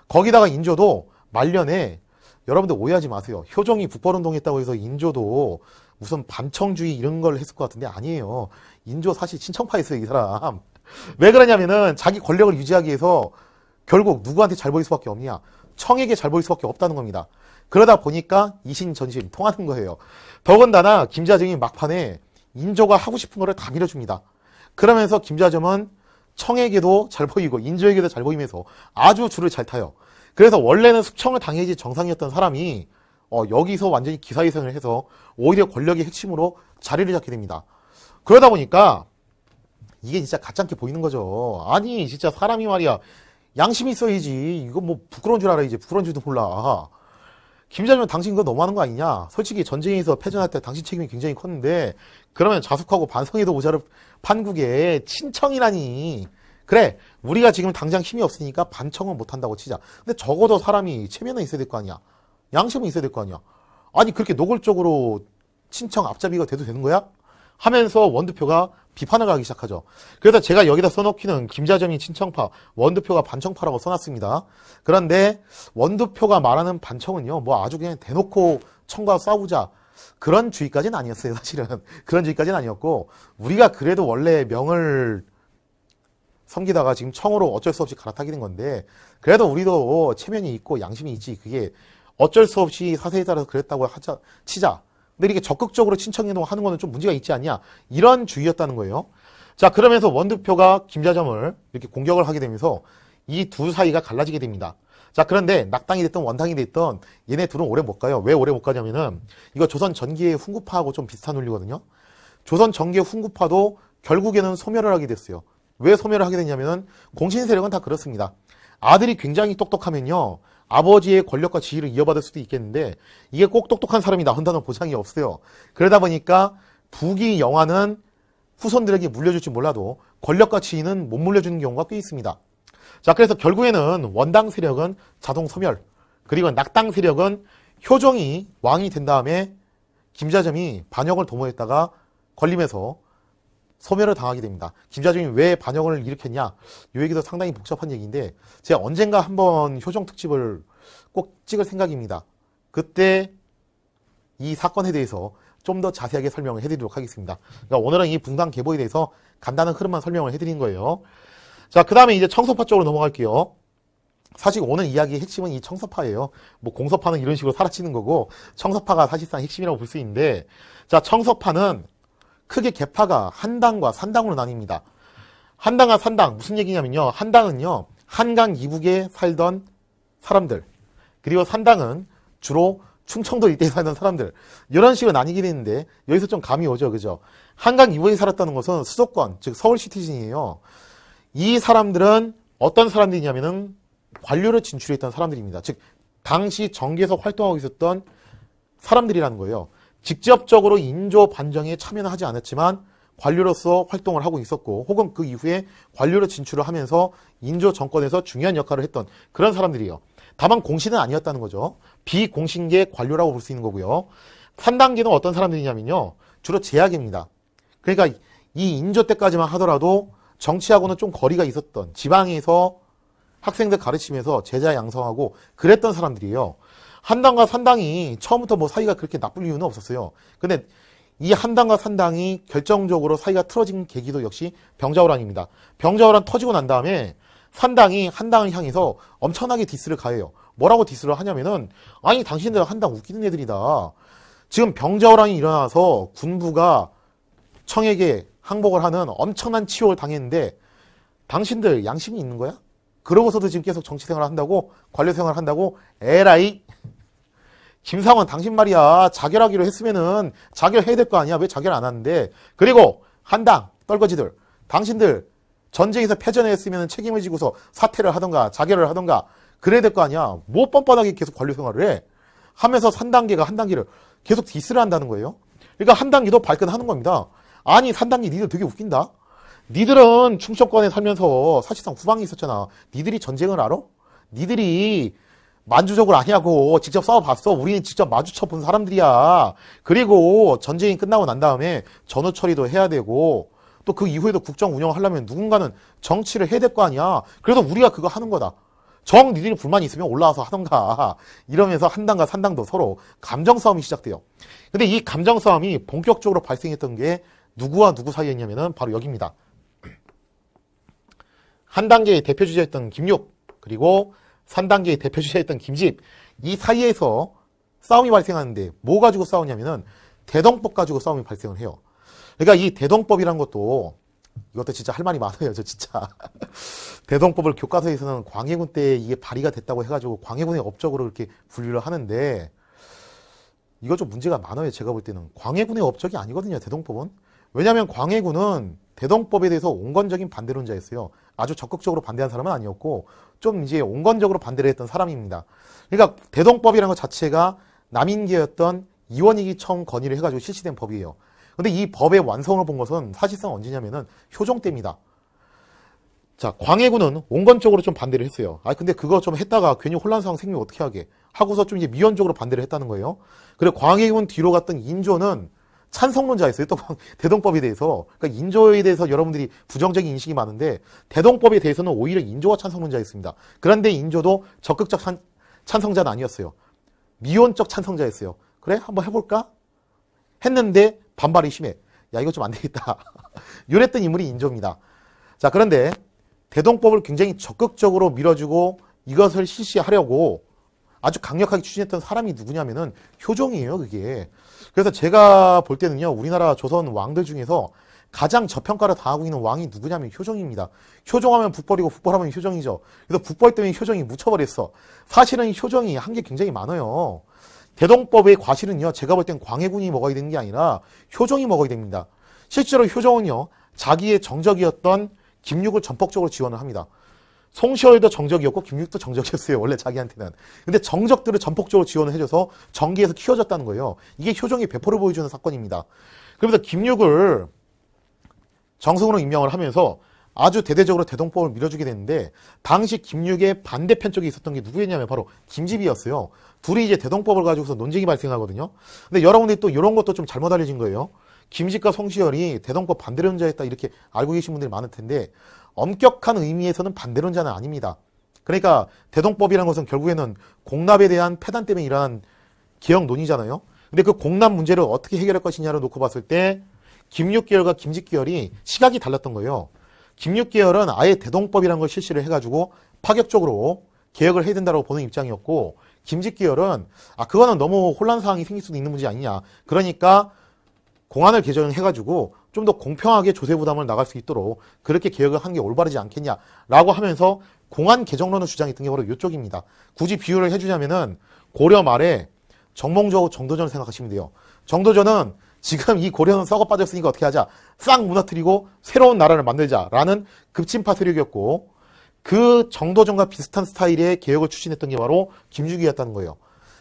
거기다가 인조도 말년에 여러분들 오해하지 마세요. 효종이 북벌운동했다고 해서 인조도 무슨 반청주의 이런 걸 했을 것 같은데 아니에요. 인조 사실 친청파였어요, 이 사람. 왜 그러냐면은 자기 권력을 유지하기 위해서 결국 누구한테 잘 보일 수밖에 없냐? 청에게 잘 보일 수밖에 없다는 겁니다. 그러다 보니까 이신전심 통하는 거예요. 더군다나 김자점이 막판에 인조가 하고 싶은 거를 다 밀어줍니다. 그러면서 김자점은 청에게도 잘 보이고 인조에게도 잘 보이면서 아주 줄을 잘 타요. 그래서 원래는 숙청을 당해야지 정상이었던 사람이 여기서 완전히 기사회생을 해서 오히려 권력의 핵심으로 자리를 잡게 됩니다. 그러다 보니까 이게 진짜 가짜게 보이는 거죠. 아니 진짜 사람이 말이야 양심이 있어야지. 이거 뭐 부끄러운 줄 알아야지. 부끄러운 줄도 몰라. 김자면 당신 그거 너무하는 거 아니냐? 솔직히 전쟁에서 패전할 때 당신 책임이 굉장히 컸는데 그러면 자숙하고 반성해도 모자를 판국에 친청이라니. 그래, 우리가 지금 당장 힘이 없으니까 반청은 못한다고 치자. 근데 적어도 사람이 체면은 있어야 될 거 아니야. 양심은 있어야 될 거 아니야. 아니 그렇게 노골적으로 친청 앞잡이가 돼도 되는 거야? 하면서 원두표가 비판을 가기 시작하죠. 그래서 제가 여기다 써놓기는 김자점이 친청파, 원두표가 반청파라고 써놨습니다. 그런데 원두표가 말하는 반청은요, 뭐 아주 그냥 대놓고 청과 싸우자 그런 주의까지는 아니었어요. 사실은 그런 주의까지는 아니었고, 우리가 그래도 원래 명을 섬기다가 지금 청으로 어쩔 수 없이 갈아타게 된 건데, 그래도 우리도 체면이 있고 양심이 있지. 그게 어쩔 수 없이 사세에 따라서 그랬다고 하자 치자. 근데 이렇게 적극적으로 친청행동을 하는 거는 좀 문제가 있지 않냐, 이런 주의였다는 거예요. 자, 그러면서 원두표가 김자점을 이렇게 공격을 하게 되면서 이 두 사이가 갈라지게 됩니다. 자, 그런데 낙당이 됐든 원당이 됐든 얘네 둘은 오래 못 가요. 왜 오래 못 가냐면은 이거 조선 전기의 훈구파하고 좀 비슷한 논리거든요. 조선 전기의 훈구파도 결국에는 소멸을 하게 됐어요. 왜 소멸을 하게 됐냐면은 공신 세력은 다 그렇습니다. 아들이 굉장히 똑똑하면요, 아버지의 권력과 지위를 이어받을 수도 있겠는데 이게 꼭 똑똑한 사람이 나온다는 보장이 없어요. 그러다 보니까 부귀 영화는 후손들에게 물려줄지 몰라도 권력과 지위는 못 물려주는 경우가 꽤 있습니다. 자, 그래서 결국에는 원당 세력은 자동 소멸, 그리고 낙당 세력은 효종이 왕이 된 다음에 김자점이 반역을 도모했다가 걸림해서 소멸을 당하게 됩니다. 김자점이 왜 반역을 일으켰냐? 이 얘기도 상당히 복잡한 얘기인데 제가 언젠가 한번 효종 특집을 꼭 찍을 생각입니다. 그때 이 사건에 대해서 좀 더 자세하게 설명을 해드리도록 하겠습니다. 그러니까 오늘은 이 붕당 계보에 대해서 간단한 흐름만 설명을 해드린 거예요. 자, 그 다음에 이제 청서파 쪽으로 넘어갈게요. 사실 오늘 이야기의 핵심은 이 청서파예요. 뭐 공서파는 이런 식으로 사라지는 거고 청서파가 사실상 핵심이라고 볼 수 있는데, 자, 청서파는 크게 계파가 한당과 산당으로 나뉩니다. 한당과 산당, 무슨 얘기냐면요, 한당은요 한강 이북에 살던 사람들, 그리고 산당은 주로 충청도 일대에 살던 사람들, 이런 식으로 나뉘게 되는데 여기서 좀 감이 오죠, 그죠? 한강 이북에 살았다는 것은 수도권, 즉 서울 시티즌이에요. 이 사람들은 어떤 사람들이냐면은 관료로 진출했던 사람들입니다. 즉 당시 정계에서 활동하고 있었던 사람들이라는 거예요. 직접적으로 인조 반정에 참여는 하지 않았지만 관료로서 활동을 하고 있었고, 혹은 그 이후에 관료로 진출을 하면서 인조 정권에서 중요한 역할을 했던 그런 사람들이에요. 다만 공신은 아니었다는 거죠. 비공신계 관료라고 볼 수 있는 거고요. 3단계는 어떤 사람들이냐면요, 주로 제약입니다. 그러니까 이 인조 때까지만 하더라도 정치하고는 좀 거리가 있었던, 지방에서 학생들 가르치면서 제자 양성하고 그랬던 사람들이에요. 한당과 산당이 처음부터 뭐 사이가 그렇게 나쁠 이유는 없었어요. 근데 이 한당과 산당이 결정적으로 사이가 틀어진 계기도 역시 병자호란입니다. 병자호란 터지고 난 다음에 산당이 한당을 향해서 엄청나게 디스를 가해요. 뭐라고 디스를 하냐면은, 아니 당신들 한당 웃기는 애들이다. 지금 병자호란이 일어나서 군부가 청에게 항복을 하는 엄청난 치욕을 당했는데 당신들 양심이 있는 거야? 그러고서도 지금 계속 정치생활을 한다고? 관료생활을 한다고? 에라이, 김상원 당신 말이야, 자결하기로 했으면은 자결해야 될 거 아니야. 왜 자결 안 하는데? 그리고 한당 떨거지들, 당신들 전쟁에서 패전했으면 책임을 지고서 사퇴를 하던가 자결을 하던가 그래야 될 거 아니야. 뭐 뻔뻔하게 계속 관료생활을 해? 하면서 3단계가 한 단계를 계속 디스를 한다는 거예요. 그러니까 한 단계도 발끈하는 겁니다. 아니 3단계 니들 되게 웃긴다. 니들은 충청권에 살면서 사실상 후방이 있었잖아. 니들이 전쟁을 알아? 니들이 만주족을 아니하고 직접 싸워봤어. 우리는 직접 마주쳐 본 사람들이야. 그리고 전쟁이 끝나고 난 다음에 전후 처리도 해야 되고 또 그 이후에도 국정 운영을 하려면 누군가는 정치를 해야 될 거 아니야. 그래서 우리가 그거 하는 거다. 정 니들이 불만이 있으면 올라와서 하던가. 이러면서 한당과 산당도 서로 감정 싸움이 시작돼요. 근데 이 감정 싸움이 본격적으로 발생했던 게 누구와 누구 사이였냐면은 바로 여기입니다. 한 단계의 대표 주자였던 김육, 그리고 3단계의 대표 주자였던 김집, 이 사이에서 싸움이 발생하는데 뭐 가지고 싸우냐면은 대동법 가지고 싸움이 발생을 해요. 그러니까 이 대동법이란 것도, 이것도 진짜 할 말이 많아요, 저 진짜. 대동법을 교과서에서는 광해군 때 이게 발의가 됐다고 해가지고 광해군의 업적으로 이렇게 분류를 하는데 이거 좀 문제가 많아요. 제가 볼 때는 광해군의 업적이 아니거든요, 대동법은. 왜냐하면 광해군은 대동법에 대해서 온건적인 반대론자였어요. 아주 적극적으로 반대한 사람은 아니었고 좀 이제 온건적으로 반대를 했던 사람입니다. 그러니까 대동법이라는 것 자체가 남인계였던 이원익이 처음 건의를 해가지고 실시된 법이에요. 근데 이 법의 완성을 본 것은 사실상 언제냐면은 효종 때입니다. 자, 광해군은 온건적으로 좀 반대를 했어요. 아, 근데 그거 좀 했다가 괜히 혼란 상황 생기면 어떻게 하게? 하고서 좀 이제 미온적으로 반대를 했다는 거예요. 그리고 광해군 뒤로 갔던 인조는 찬성론자였어요. 또 대동법에 대해서. 그러니까 인조에 대해서 여러분들이 부정적인 인식이 많은데 대동법에 대해서는 오히려 인조가 찬성론자였습니다. 그런데 인조도 적극적 찬성자는 아니었어요. 미온적 찬성자였어요. 그래? 한번 해볼까? 했는데 반발이 심해. 야, 이거 좀 안 되겠다. 이랬던 인물이 인조입니다. 자, 그런데 대동법을 굉장히 적극적으로 밀어주고 이것을 실시하려고 아주 강력하게 추진했던 사람이 누구냐면은 효종이에요, 그게. 그래서 제가 볼 때는요, 우리나라 조선 왕들 중에서 가장 저평가를 당하고 있는 왕이 누구냐면 효종입니다. 효종하면 북벌이고 북벌하면 효종이죠. 그래서 북벌 때문에 효종이 묻혀버렸어. 사실은 효종이 한 게 굉장히 많아요. 대동법의 과실은요, 제가 볼 땐 광해군이 먹어야 되는 게 아니라 효종이 먹어야 됩니다. 실제로 효종은요, 자기의 정적이었던 김육을 전폭적으로 지원을 합니다. 송시열도 정적이었고 김육도 정적이었어요. 원래 자기한테는. 근데 정적들을 전폭적으로 지원을 해줘서 정계에서 키워졌다는 거예요. 이게 효종의 배포를 보여주는 사건입니다. 그러면서 김육을 정승으로 임명을 하면서 아주 대대적으로 대동법을 밀어주게 됐는데 당시 김육의 반대편 쪽에 있었던 게 누구였냐면 바로 김집이었어요. 둘이 이제 대동법을 가지고서 논쟁이 발생하거든요. 근데 여러분들이 또 이런 것도 좀 잘못 알려진 거예요. 김집과 송시열이 대동법 반대론자였다 이렇게 알고 계신 분들이 많을 텐데 엄격한 의미에서는 반대론자는 아닙니다. 그러니까 대동법이라는 것은 결국에는 공납에 대한 폐단 때문에 일어난 개혁 논의잖아요. 근데 그 공납 문제를 어떻게 해결할 것이냐를 놓고 봤을 때 김육계열과 김집계열이 시각이 달랐던 거예요. 김육계열은 아예 대동법이라는 걸 실시를 해가지고 파격적으로 개혁을 해야 된다고 보는 입장이었고 김집계열은 그거는 너무 혼란 사항이 생길 수도 있는 문제 아니냐. 그러니까 공안을 개정해가지고 좀 더 공평하게 조세 부담을 나갈 수 있도록 그렇게 개혁을 하는 게 올바르지 않겠냐라고 하면서 공안 개정론을 주장했던 게 바로 이쪽입니다. 굳이 비유를 해주자면은 고려 말에 정몽주하고 정도전을 생각하시면 돼요. 정도전은 지금 이 고려는 썩어 빠졌으니까 어떻게 하자. 싹 무너뜨리고 새로운 나라를 만들자라는 급진파 세력이었고 그 정도전과 비슷한 스타일의 개혁을 추진했던 게 바로 김유기였다는 거예요.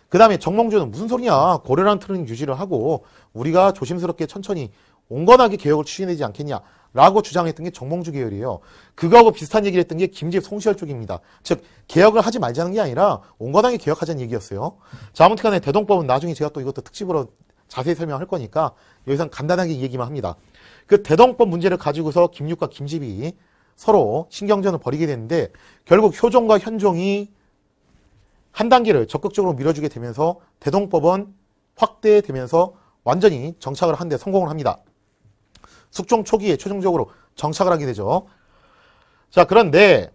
그 다음에 정몽주는 무슨 소리냐. 고려라는 틀은 유지를 하고 우리가 조심스럽게 천천히 온건하게 개혁을 추진하지 않겠냐라고 주장했던 게 정몽주 계열이에요. 그거하고 비슷한 얘기를 했던 게 김집 송시열 쪽입니다. 즉 개혁을 하지 말자는 게 아니라 온건하게 개혁하자는 얘기였어요. 자, 아무튼 간에 대동법은 나중에 제가 또 이것도 특집으로 자세히 설명할 거니까 여기서 간단하게 얘기만 합니다. 그 대동법 문제를 가지고서 김육과 김집이 서로 신경전을 벌이게 되는데 결국 효종과 현종이 한 단계를 적극적으로 밀어주게 되면서 대동법은 확대되면서 완전히 정착을 하는 데 성공을 합니다. 숙종 초기에 최종적으로 정착을 하게 되죠. 자, 그런데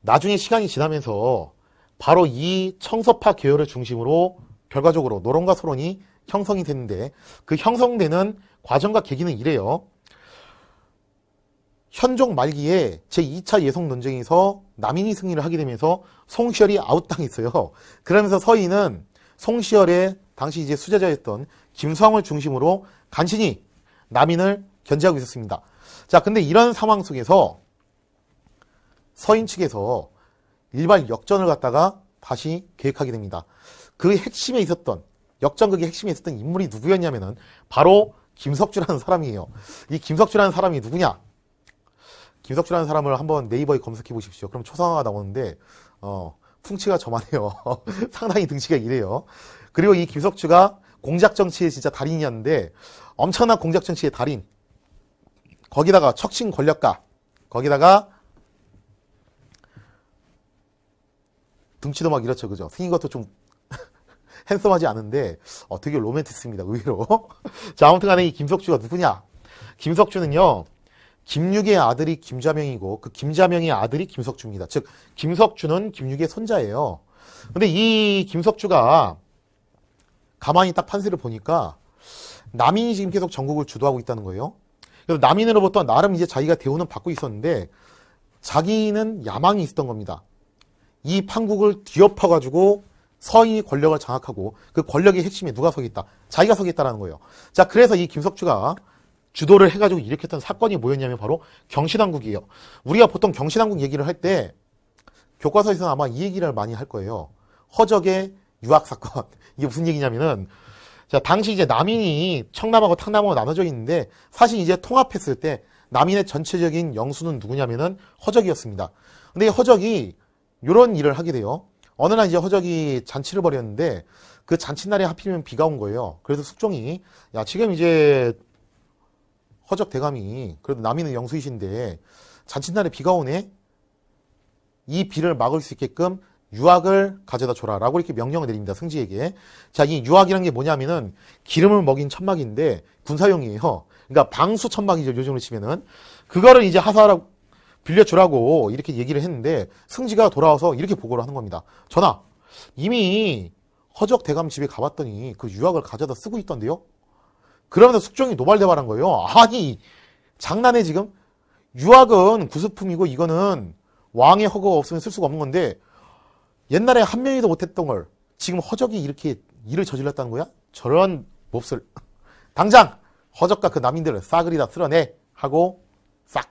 나중에 시간이 지나면서 바로 이 청서파 계열을 중심으로 결과적으로 노론과 소론이 형성이 됐는데 그 형성되는 과정과 계기는 이래요. 현종 말기에 제2차 예성 논쟁에서 남인이 승리를 하게 되면서 송시열이 아웃당했어요. 그러면서 서인은 송시열의 당시 이제 수제자였던 김수왕을 중심으로 간신히 남인을 견제하고 있었습니다. 자, 근데 이런 상황 속에서 서인 측에서 일반 역전을 갖다가 다시 계획하게 됩니다. 그 핵심에 있었던 역전극의 핵심에 있었던 인물이 누구였냐면은 바로 김석주라는 사람이에요. 이 김석주라는 사람이 누구냐? 김석주라는 사람을 한번 네이버에 검색해 보십시오. 그럼 초상화가 나오는데 풍치가 저만해요. 상당히 등치가 이래요. 그리고 이 김석주가 공작정치의 진짜 달인이었는데 엄청난 공작정치의 달인, 거기다가 척신 권력가, 거기다가 등치도 막 이렇죠. 그죠? 생긴 것도 좀 핸섬하지 않은데 되게 로맨티스입니다. 의외로. 자, 아무튼 간에 이 김석주가 누구냐? 김석주는요. 김육의 아들이 김자명이고 그 김자명의 아들이 김석주입니다. 즉 김석주는 김육의 손자예요. 근데 이 김석주가 가만히 딱 판세를 보니까 남인이 지금 계속 전국을 주도하고 있다는 거예요. 그래서 남인으로부터 나름 이제 자기가 대우는 받고 있었는데 자기는 야망이 있었던 겁니다. 이 판국을 뒤엎어가지고 서인이 권력을 장악하고 그 권력의 핵심에 누가 서겠다? 자기가 서겠다라는 거예요. 자, 그래서 이 김석주가 주도를 해가지고 일으켰던 사건이 뭐였냐면 바로 경신왕국이에요. 우리가 보통 경신왕국 얘기를 할 때 교과서에서는 아마 이 얘기를 많이 할 거예요. 허적의 유학 사건. 이게 무슨 얘기냐면은 자, 당시 이제 남인이 청남하고 탕남하고 나눠져 있는데 사실 이제 통합했을 때 남인의 전체적인 영수는 누구냐면은 허적이었습니다. 근데 이 허적이 이런 일을 하게 돼요. 어느 날 이제 허적이 잔치를 벌였는데 그 잔칫날에 하필이면 비가 온 거예요. 그래서 숙종이 야, 지금 이제 허적 대감이 그래도 남인은 영수이신데 잔칫날에 비가 오네? 이 비를 막을 수 있게끔 유학을 가져다 줘라 라고 이렇게 명령을 내립니다. 승지에게. 자, 이 유학이란 게 뭐냐면은 기름을 먹인 천막인데 군사용이에요. 그러니까 방수 천막이죠. 요즘으로 치면은. 그거를 이제 하사하라고 빌려주라고 이렇게 얘기를 했는데 승지가 돌아와서 이렇게 보고를 하는 겁니다. 전하, 이미 허적 대감 집에 가봤더니 그 유학을 가져다 쓰고 있던데요. 그러면서 숙종이 노발대발한 거예요. 아니, 장난해 지금? 유학은 구수품이고 이거는 왕의 허가가 없으면 쓸 수가 없는 건데 옛날에 한 명이도 못했던 걸 지금 허적이 이렇게 일을 저질렀다는 거야? 저런 몹쓸. 당장 허적과 그 남인들을 싸그리 다 쓸어내 하고 싹.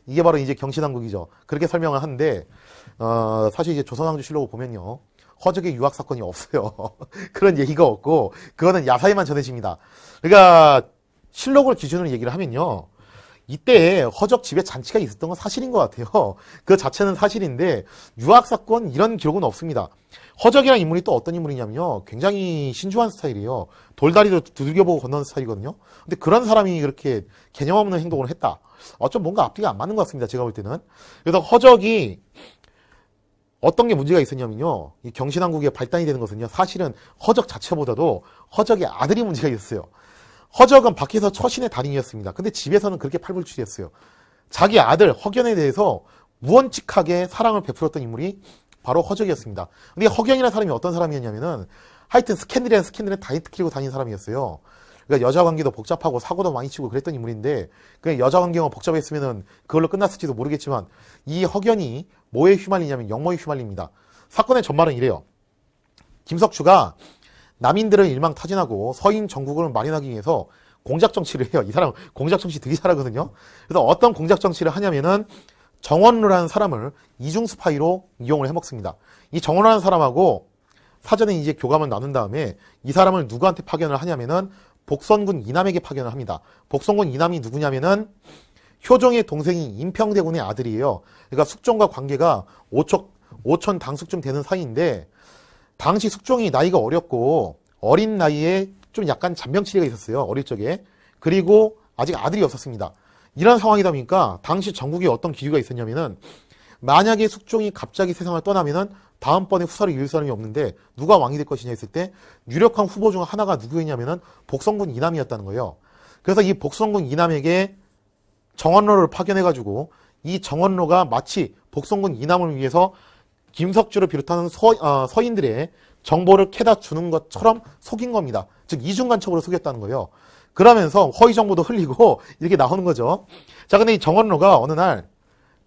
이게 바로 이제 경신왕국이죠. 그렇게 설명을 하는데 사실 이제 조선왕조실록을 보면요. 허적의 유학 사건이 없어요. 그런 얘기가 없고 그거는 야사에만 전해집니다. 그러니까 실록을 기준으로 얘기를 하면요. 이때 허적 집에 잔치가 있었던 건 사실인 것 같아요. 그 자체는 사실인데 유학 사건 이런 기록은 없습니다. 허적이라는 인물이 또 어떤 인물이냐면요. 굉장히 신중한 스타일이에요. 돌다리도 두들겨보고 건너는 스타일이거든요. 근데 그런 사람이 그렇게 개념 없는 행동을 했다. 좀 뭔가 앞뒤가 안 맞는 것 같습니다. 제가 볼 때는. 그래서 허적이 어떤 게 문제가 있었냐면요. 이 경신왕국의 발단이 되는 것은요. 사실은 허적 자체보다도 허적의 아들이 문제가 있었어요. 허적은 밖에서 처신의 달인이었습니다. 근데 집에서는 그렇게 팔불출이었어요. 자기 아들 허견에 대해서 무언칙하게 사랑을 베풀었던 인물이 바로 허적이었습니다. 근데 허견이라는 사람이 어떤 사람이었냐면은 하여튼 스캔들에 다 터뜨리고 다니는 사람이었어요. 그러니까 여자 관계도 복잡하고 사고도 많이 치고 그랬던 인물인데 그 여자 관계가 복잡했으면은 그걸로 끝났을지도 모르겠지만 이 허견이 뭐에 휘말리냐면 역모에 휘말립니다. 사건의 전말은 이래요. 김석추가 남인들을 일망타진하고 서인 정국을 마련하기 위해서 공작정치를 해요. 이 사람 공작정치 되게 잘하거든요. 그래서 어떤 공작정치를 하냐면은 정원로라는 사람을 이중스파이로 이용을 해먹습니다. 이 정원로라는 사람하고 사전에 이제 교감을 나눈 다음에 이 사람을 누구한테 파견을 하냐면은 복선군 이남에게 파견을 합니다. 복선군 이남이 누구냐면은 효종의 동생이 임평대군의 아들이에요. 그러니까 숙종과 관계가 오촌 당숙쯤 되는 사이인데 당시 숙종이 나이가 어렸고 어린 나이에 좀 약간 잔병치레가 있었어요. 어릴 적에. 그리고 아직 아들이 없었습니다. 이런 상황이다 보니까 당시 전국에 어떤 기류가 있었냐면은 만약에 숙종이 갑자기 세상을 떠나면은 다음번에 후사를 이을 사람이 없는데 누가 왕이 될 것이냐 했을 때 유력한 후보 중 하나가 누구였냐면은 복선군 이남이었다는 거예요. 그래서 이 복선군 이남에게 정원로를 파견해가지고 이 정원로가 마치 복선군 이남을 위해서 김석주를 비롯하는 서인들의 정보를 캐다 주는 것처럼 속인 겁니다. 즉 이중간첩으로 속였다는 거예요. 그러면서 허위 정보도 흘리고 이렇게 나오는 거죠. 자, 근데 이 정원로가 어느 날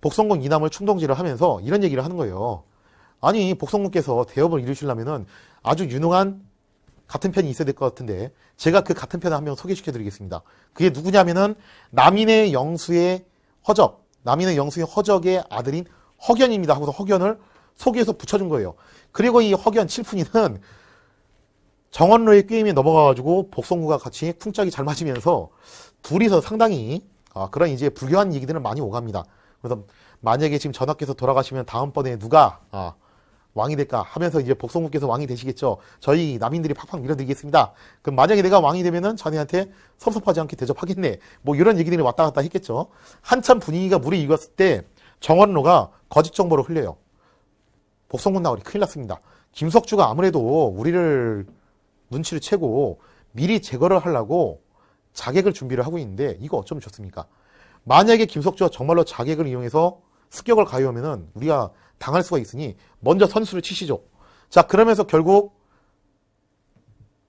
복선군 이남을 충동질을 하면서 이런 얘기를 하는 거예요. 아니, 복선군께서 대업을 이루시려면은 아주 유능한 같은 편이 있어야 될 것 같은데 제가 그 같은 편을 한 명 소개시켜 드리겠습니다. 그게 누구냐면은 남인의 영수의 허적의 아들인 허견입니다 하고서 허견을 소개해서 붙여준 거예요. 그리고 이 허견 칠푼이는 정원로의 꾀임에 넘어가가지고 복선구가 같이 쿵짝이 잘 맞으면서 둘이서 상당히 그런 이제 불교한 얘기들을 많이 오갑니다. 그래서 만약에 지금 전하께서 돌아가시면 다음번에 누가 왕이 될까 하면서 이제 복선구께서 왕이 되시겠죠. 저희 남인들이 팍팍 밀어드리겠습니다. 그럼 만약에 내가 왕이 되면은 자네한테 섭섭하지 않게 대접하겠네. 뭐 이런 얘기들이 왔다 갔다 했겠죠. 한참 분위기가 물이 익었을 때 정원로가 거짓 정보를 흘려요. 복선군 나으리 큰일 났습니다. 김석주가 아무래도 우리를 눈치를 채고 미리 제거를 하려고 자객을 준비를 하고 있는데 이거 어쩌면 좋습니까? 만약에 김석주가 정말로 자객을 이용해서 습격을 가해오면은 우리가 당할 수가 있으니 먼저 선수를 치시죠. 자, 그러면서 결국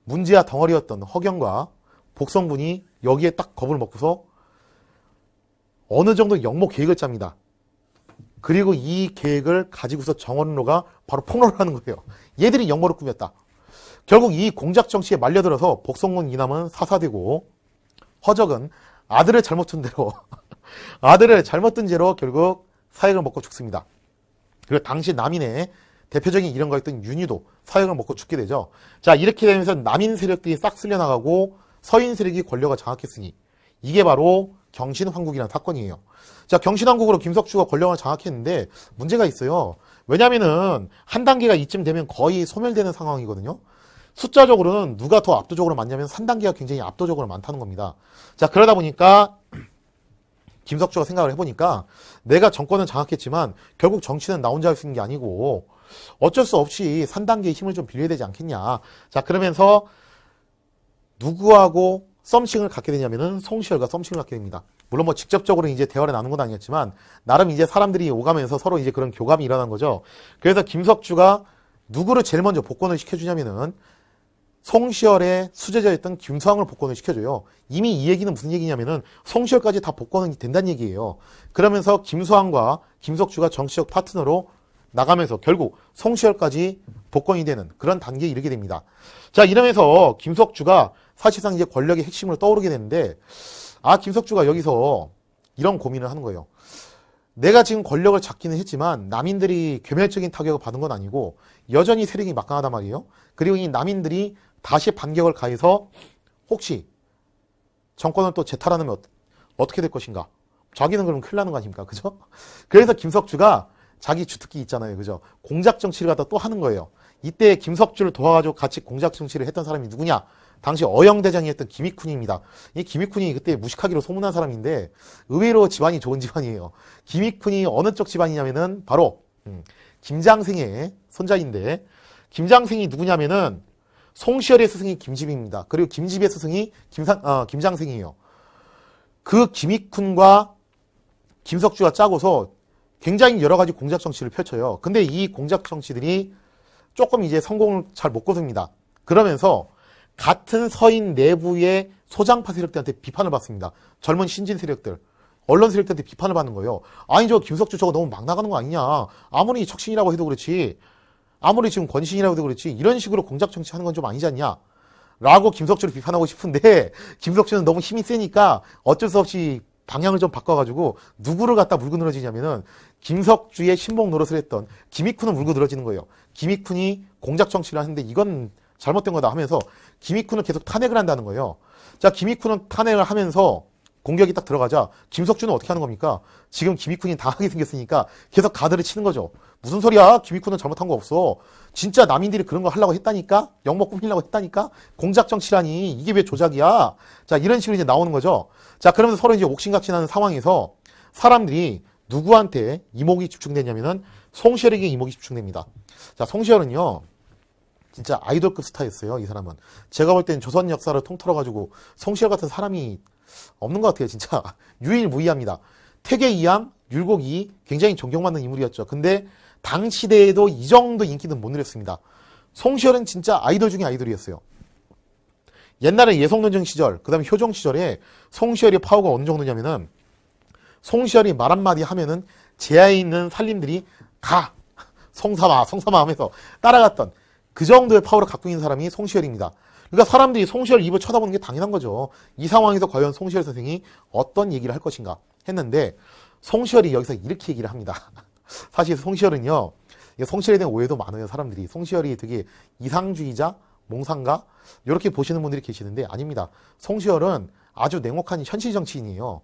문제와 덩어리였던 허경과 복선군이 여기에 딱 겁을 먹고서 어느 정도 역모 계획을 짭니다. 그리고 이 계획을 가지고서 정원로가 바로 폭로를 하는 거예요. 얘들이 역모를 꾸몄다. 결국 이 공작 정치에 말려들어서 복선군 이남은 사사되고 허적은 아들을 잘못 둔 대로 아들을 잘못 둔 죄로 결국 사형을 먹고 죽습니다. 그리고 당시 남인의 대표적인 이런 거였던 윤희도 사형을 먹고 죽게 되죠. 자, 이렇게 되면서 남인 세력들이 싹 쓸려나가고 서인 세력이 권력을 장악했으니 이게 바로 경신왕국이라는 사건이에요. 자, 경신왕국으로 김석주가 권력을 장악했는데 문제가 있어요. 왜냐면은 한 단계가 이쯤 되면 거의 소멸되는 상황이거든요. 숫자적으로는 누가 더 압도적으로 많냐면 3단계가 굉장히 압도적으로 많다는 겁니다. 자, 그러다 보니까 김석주가 생각을 해보니까 내가 정권은 장악했지만 결국 정치는 나 혼자 할 수 있는 게 아니고 어쩔 수 없이 3단계의 힘을 좀 빌려야 되지 않겠냐. 자, 그러면서 누구하고 썸씽을 갖게 되냐면은 송시열과 썸씽을 갖게 됩니다. 물론 뭐 직접적으로 이제 대화를 나눈 건 아니었지만 나름 이제 사람들이 오가면서 서로 이제 그런 교감이 일어난 거죠. 그래서 김석주가 누구를 제일 먼저 복권을 시켜주냐면은 송시열의 수제자였던 김수왕을 복권을 시켜줘요. 이미 이 얘기는 무슨 얘기냐면은 송시열까지 다 복권이 된다는 얘기예요. 그러면서 김수왕과 김석주가 정치적 파트너로 나가면서 결국 송시열까지 복권이 되는 그런 단계에 이르게 됩니다. 자, 이러면서 김석주가 사실상 이제 권력의 핵심으로 떠오르게 되는데, 김석주가 여기서 이런 고민을 하는 거예요. 내가 지금 권력을 잡기는 했지만 남인들이 괴멸적인 타격을 받은 건 아니고 여전히 세력이 막강하단 말이에요. 그리고 이 남인들이 다시 반격을 가해서 혹시 정권을 또 재탈하면 어떻게 될 것인가? 자기는 그러면 큰일 나는 거 아닙니까? 그죠? 그래서 김석주가 자기 주특기 있잖아요. 그죠? 공작 정치를 갖다 또 하는 거예요. 이때 김석주를 도와가지고 같이 공작 정치를 했던 사람이 누구냐? 당시 어영대장이었던 김익훈입니다. 이 김익훈이 그때 무식하기로 소문난 사람인데 의외로 집안이 좋은 집안이에요. 김익훈이 어느 쪽 집안이냐면은 바로 김장생의 손자인데, 김장생이 누구냐면은 송시열의 스승이 김집입니다. 그리고 김집의 스승이 김장생이에요. 그 김익훈과 김석주가 짜고서 굉장히 여러 가지 공작 정치를 펼쳐요. 근데 이 공작 정치들이 조금 이제 성공을 잘 못 거둡니다. 그러면서 같은 서인 내부의 소장파 세력들한테 비판을 받습니다. 젊은 신진 세력들, 언론 세력들한테 비판을 받는 거예요. 아니, 저 김석주 저거 너무 막 나가는 거 아니냐. 아무리 척신이라고 해도 그렇지, 아무리 지금 권신이라고 해도 그렇지, 이런 식으로 공작 정치하는 건 좀 아니지 않냐. 라고 김석주를 비판하고 싶은데, 김석주는 너무 힘이 세니까 어쩔 수 없이 방향을 좀 바꿔가지고 누구를 갖다 물고 늘어지냐면은 김석주의 신봉 노릇을 했던 김익훈을 물고 늘어지는 거예요. 김익훈이 공작 정치를 하는데 이건 잘못된 거다 하면서 김익훈을 계속 탄핵을 한다는 거예요. 자, 김익훈은 탄핵을 하면서 공격이 딱 들어가자 김석주는 어떻게 하는 겁니까? 지금 김익훈이 당하게 생겼으니까 계속 가드를 치는 거죠. 무슨 소리야? 김익훈은 잘못한 거 없어. 진짜 남인들이 그런 거 하려고 했다니까? 영목 꾸미려고 했다니까? 공작 정치라니 이게 왜 조작이야? 자, 이런 식으로 이제 나오는 거죠. 자, 그러면서 서로 이제 옥신각신하는 상황에서 사람들이 누구한테 이목이 집중되냐면은 송시열에게 이목이 집중됩니다. 자, 송시열은요 진짜 아이돌급 스타였어요. 이 사람은 제가 볼 때는 조선 역사를 통틀어가지고 송시열 같은 사람이 없는 것 같아요. 진짜 유일무이합니다. 태계이양, 율곡이 굉장히 존경받는 인물이었죠. 근데 당 시대에도 이 정도 인기는 못 누렸습니다. 송시열은 진짜 아이돌 중에 아이돌이었어요. 옛날에 예성논정 시절, 그 다음에 효종 시절에 송시열의 파워가 어느 정도냐면은 송시열이 말 한마디 하면은 제야에 있는 살림들이 가! 송삼아 하면서 따라갔던 그 정도의 파워를 갖고 있는 사람이 송시열입니다. 그러니까 사람들이 송시열 입을 쳐다보는 게 당연한 거죠. 이 상황에서 과연 송시열 선생이 어떤 얘기를 할 것인가 했는데 송시열이 여기서 이렇게 얘기를 합니다. 사실 송시열은요, 송시열에 대한 오해도 많아요. 사람들이 송시열이 되게 이상주의자, 몽상가 이렇게 보시는 분들이 계시는데 아닙니다. 송시열은 아주 냉혹한 현실 정치인이에요.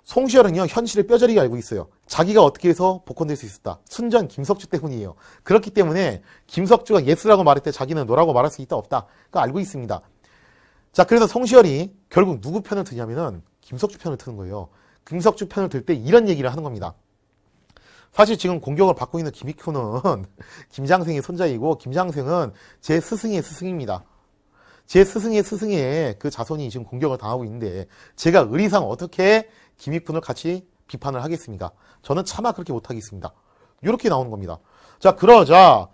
송시열은요 현실을 뼈저리게 알고 있어요. 자기가 어떻게 해서 복권될 수 있었다. 순전 김석주 때문이에요. 그렇기 때문에 김석주가 예스라고 말할 때 자기는 노라고 말할 수 있다 없다 그거 알고 있습니다. 자, 그래서 송시열이 결국 누구 편을 드냐면은 김석주 편을 트는 거예요. 김석주 편을 들 때 이런 얘기를 하는 겁니다. 사실 지금 공격을 받고 있는 김익훈은 김장생의 손자이고 김장생은 제 스승의 스승입니다. 제 스승의 스승의 그 자손이 지금 공격을 당하고 있는데 제가 의리상 어떻게 김익훈을 같이 비판을 하겠습니까? 저는 차마 그렇게 못하겠습니다. 이렇게 나오는 겁니다. 자, 그러자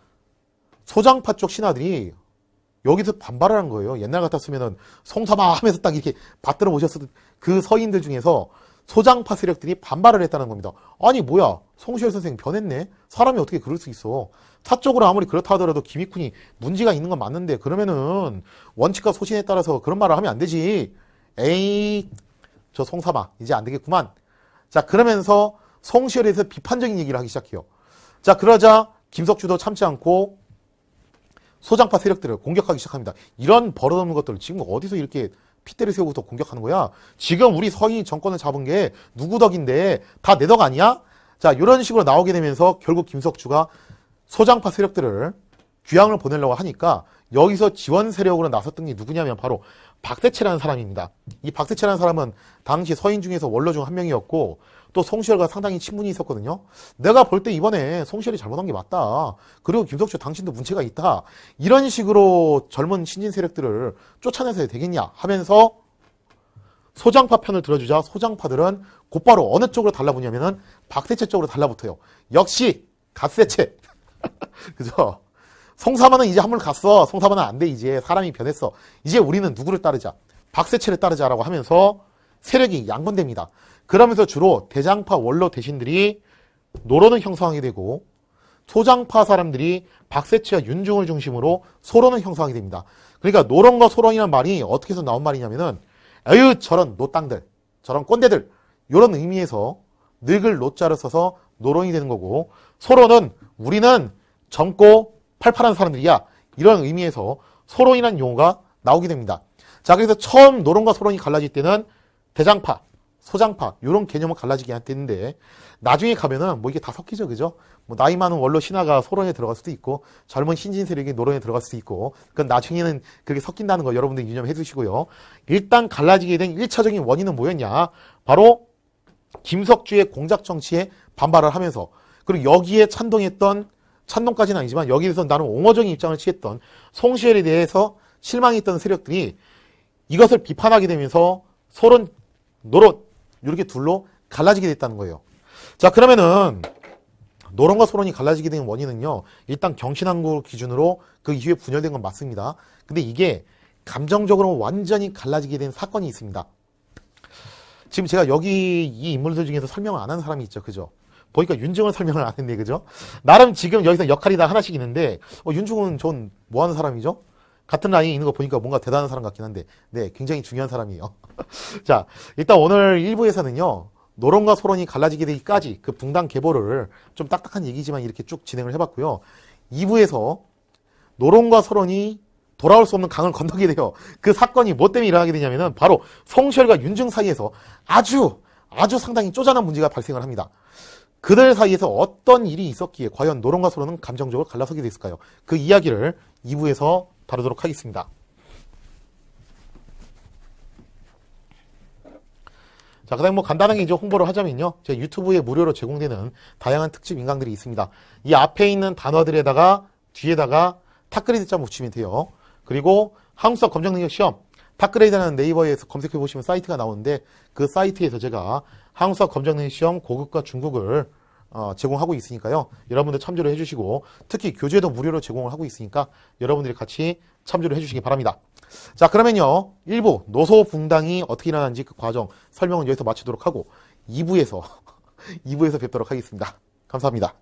소장파 쪽 신하들이 여기서 반발을 한 거예요. 옛날 같았으면은 송삼아 하면서 딱 이렇게 받들어 모셨을 그 서인들 중에서 소장파 세력들이 반발을 했다는 겁니다. 아니 뭐야, 송시열 선생 변했네? 사람이 어떻게 그럴 수 있어? 사적으로 아무리 그렇다 하더라도 김익훈이 문제가 있는 건 맞는데 그러면은 원칙과 소신에 따라서 그런 말을 하면 안 되지. 에이, 저 송삼아, 이제 안 되겠구만. 자, 그러면서 송시열에 대해서 비판적인 얘기를 하기 시작해요. 자, 그러자 김석주도 참지 않고 소장파 세력들을 공격하기 시작합니다. 이런 버릇없는 것들을 지금 어디서 이렇게 핏대를 세우고서 공격하는 거야? 지금 우리 서인이 정권을 잡은 게 누구 덕인데 다 내 덕 아니야? 자, 이런 식으로 나오게 되면서 결국 김석주가 소장파 세력들을 귀향을 보내려고 하니까 여기서 지원 세력으로 나섰던 게 누구냐면 바로 박대체라는 사람입니다. 이 박대체라는 사람은 당시 서인 중에서 원로 중 한 명이었고 또 송시열과 상당히 친분이 있었거든요. 내가 볼 때 이번에 송시열이 잘못한 게 맞다. 그리고 김석주 당신도 문제가 있다. 이런 식으로 젊은 신진 세력들을 쫓아내서야 되겠냐 하면서 소장파 편을 들어주자 소장파들은 곧바로 어느 쪽으로 달라붙냐면은 박대체 쪽으로 달라붙어요. 역시 갓세체. 그죠? 송삼아는 이제 한물 갔어. 송삼아는 안 돼. 이제 사람이 변했어. 이제 우리는 누구를 따르자? 박세체를 따르자라고 하면서 세력이 양분됩니다. 그러면서 주로 대장파 원로 대신들이 노론을 형성하게 되고 소장파 사람들이 박세체와 윤중을 중심으로 소론을 형성하게 됩니다. 그러니까 노론과 소론이라는 말이 어떻게 해서 나온 말이냐면은 에휴 저런 노땅들, 저런 꼰대들 이런 의미에서 늙을 노자를 써서 노론이 되는 거고 소론은 우리는 젊고 팔팔한 사람들이야. 이런 의미에서 소론이라는 용어가 나오게 됩니다. 자, 그래서 처음 노론과 소론이 갈라질 때는 대장파, 소장파 이런 개념은 갈라지게 했는데 나중에 가면은 뭐 이게 다 섞이죠, 그죠? 뭐 나이 많은 원로 신하가 소론에 들어갈 수도 있고 젊은 신진 세력이 노론에 들어갈 수도 있고 그건 나중에는 그렇게 섞인다는 거 여러분들 유념해 두시고요. 일단 갈라지게 된 1차적인 원인은 뭐였냐? 바로 김석주의 공작 정치에 반발을 하면서 그리고 여기에 찬동까지는 아니지만 여기에서 나는 옹호적인 입장을 취했던 송시열에 대해서 실망했던 세력들이 이것을 비판하게 되면서 소론, 노론 이렇게 둘로 갈라지게 됐다는 거예요. 자, 그러면은 노론과 소론이 갈라지게 된 원인은요. 일단 경신왕국 기준으로 그 이후에 분열된 건 맞습니다. 근데 이게 감정적으로 완전히 갈라지게 된 사건이 있습니다. 지금 제가 여기 이 인물들 중에서 설명을 안 한 사람이 있죠. 그죠? 보니까 윤중은 설명을 안 했네. 그죠? 나름 지금 여기서 역할이 다 하나씩 있는데 윤중은 전 뭐 하는 사람이죠? 같은 라인에 있는 거 보니까 뭔가 대단한 사람 같긴 한데 네, 굉장히 중요한 사람이에요. 자, 일단 오늘 1부에서는요. 노론과 소론이 갈라지게 되기까지 그 붕당 계보를 좀 딱딱한 얘기지만 이렇게 쭉 진행을 해봤고요. 2부에서 노론과 소론이 돌아올 수 없는 강을 건너게 돼요. 그 사건이 뭐 때문에 일어나게 되냐면은 바로 송시열과 윤중 사이에서 아주 상당히 쪼잔한 문제가 발생을 합니다. 그들 사이에서 어떤 일이 있었기에 과연 노론과 소론은 감정적으로 갈라서게 됐을까요? 그 이야기를 2부에서 다루도록 하겠습니다. 자, 그다음 뭐 간단하게 이제 홍보를 하자면요. 제 유튜브에 무료로 제공되는 다양한 특집 인강들이 있습니다. 이 앞에 있는 단어들에다가 뒤에다가 탑그레이드 붙이면 돼요. 그리고 한국사 검정능력 시험 탑그레이드라는 네이버에서 검색해 보시면 사이트가 나오는데 그 사이트에서 제가 한국사 검정능력 시험 고급과 중국을 제공하고 있으니까요. 여러분들 참조를 해주시고 특히 교재도 무료로 제공을 하고 있으니까 여러분들이 같이 참조를 해주시기 바랍니다. 자, 그러면요. 1부 노소 붕당이 어떻게 일어나는지 그 과정 설명은 여기서 마치도록 하고 2부에서 뵙도록 하겠습니다. 감사합니다.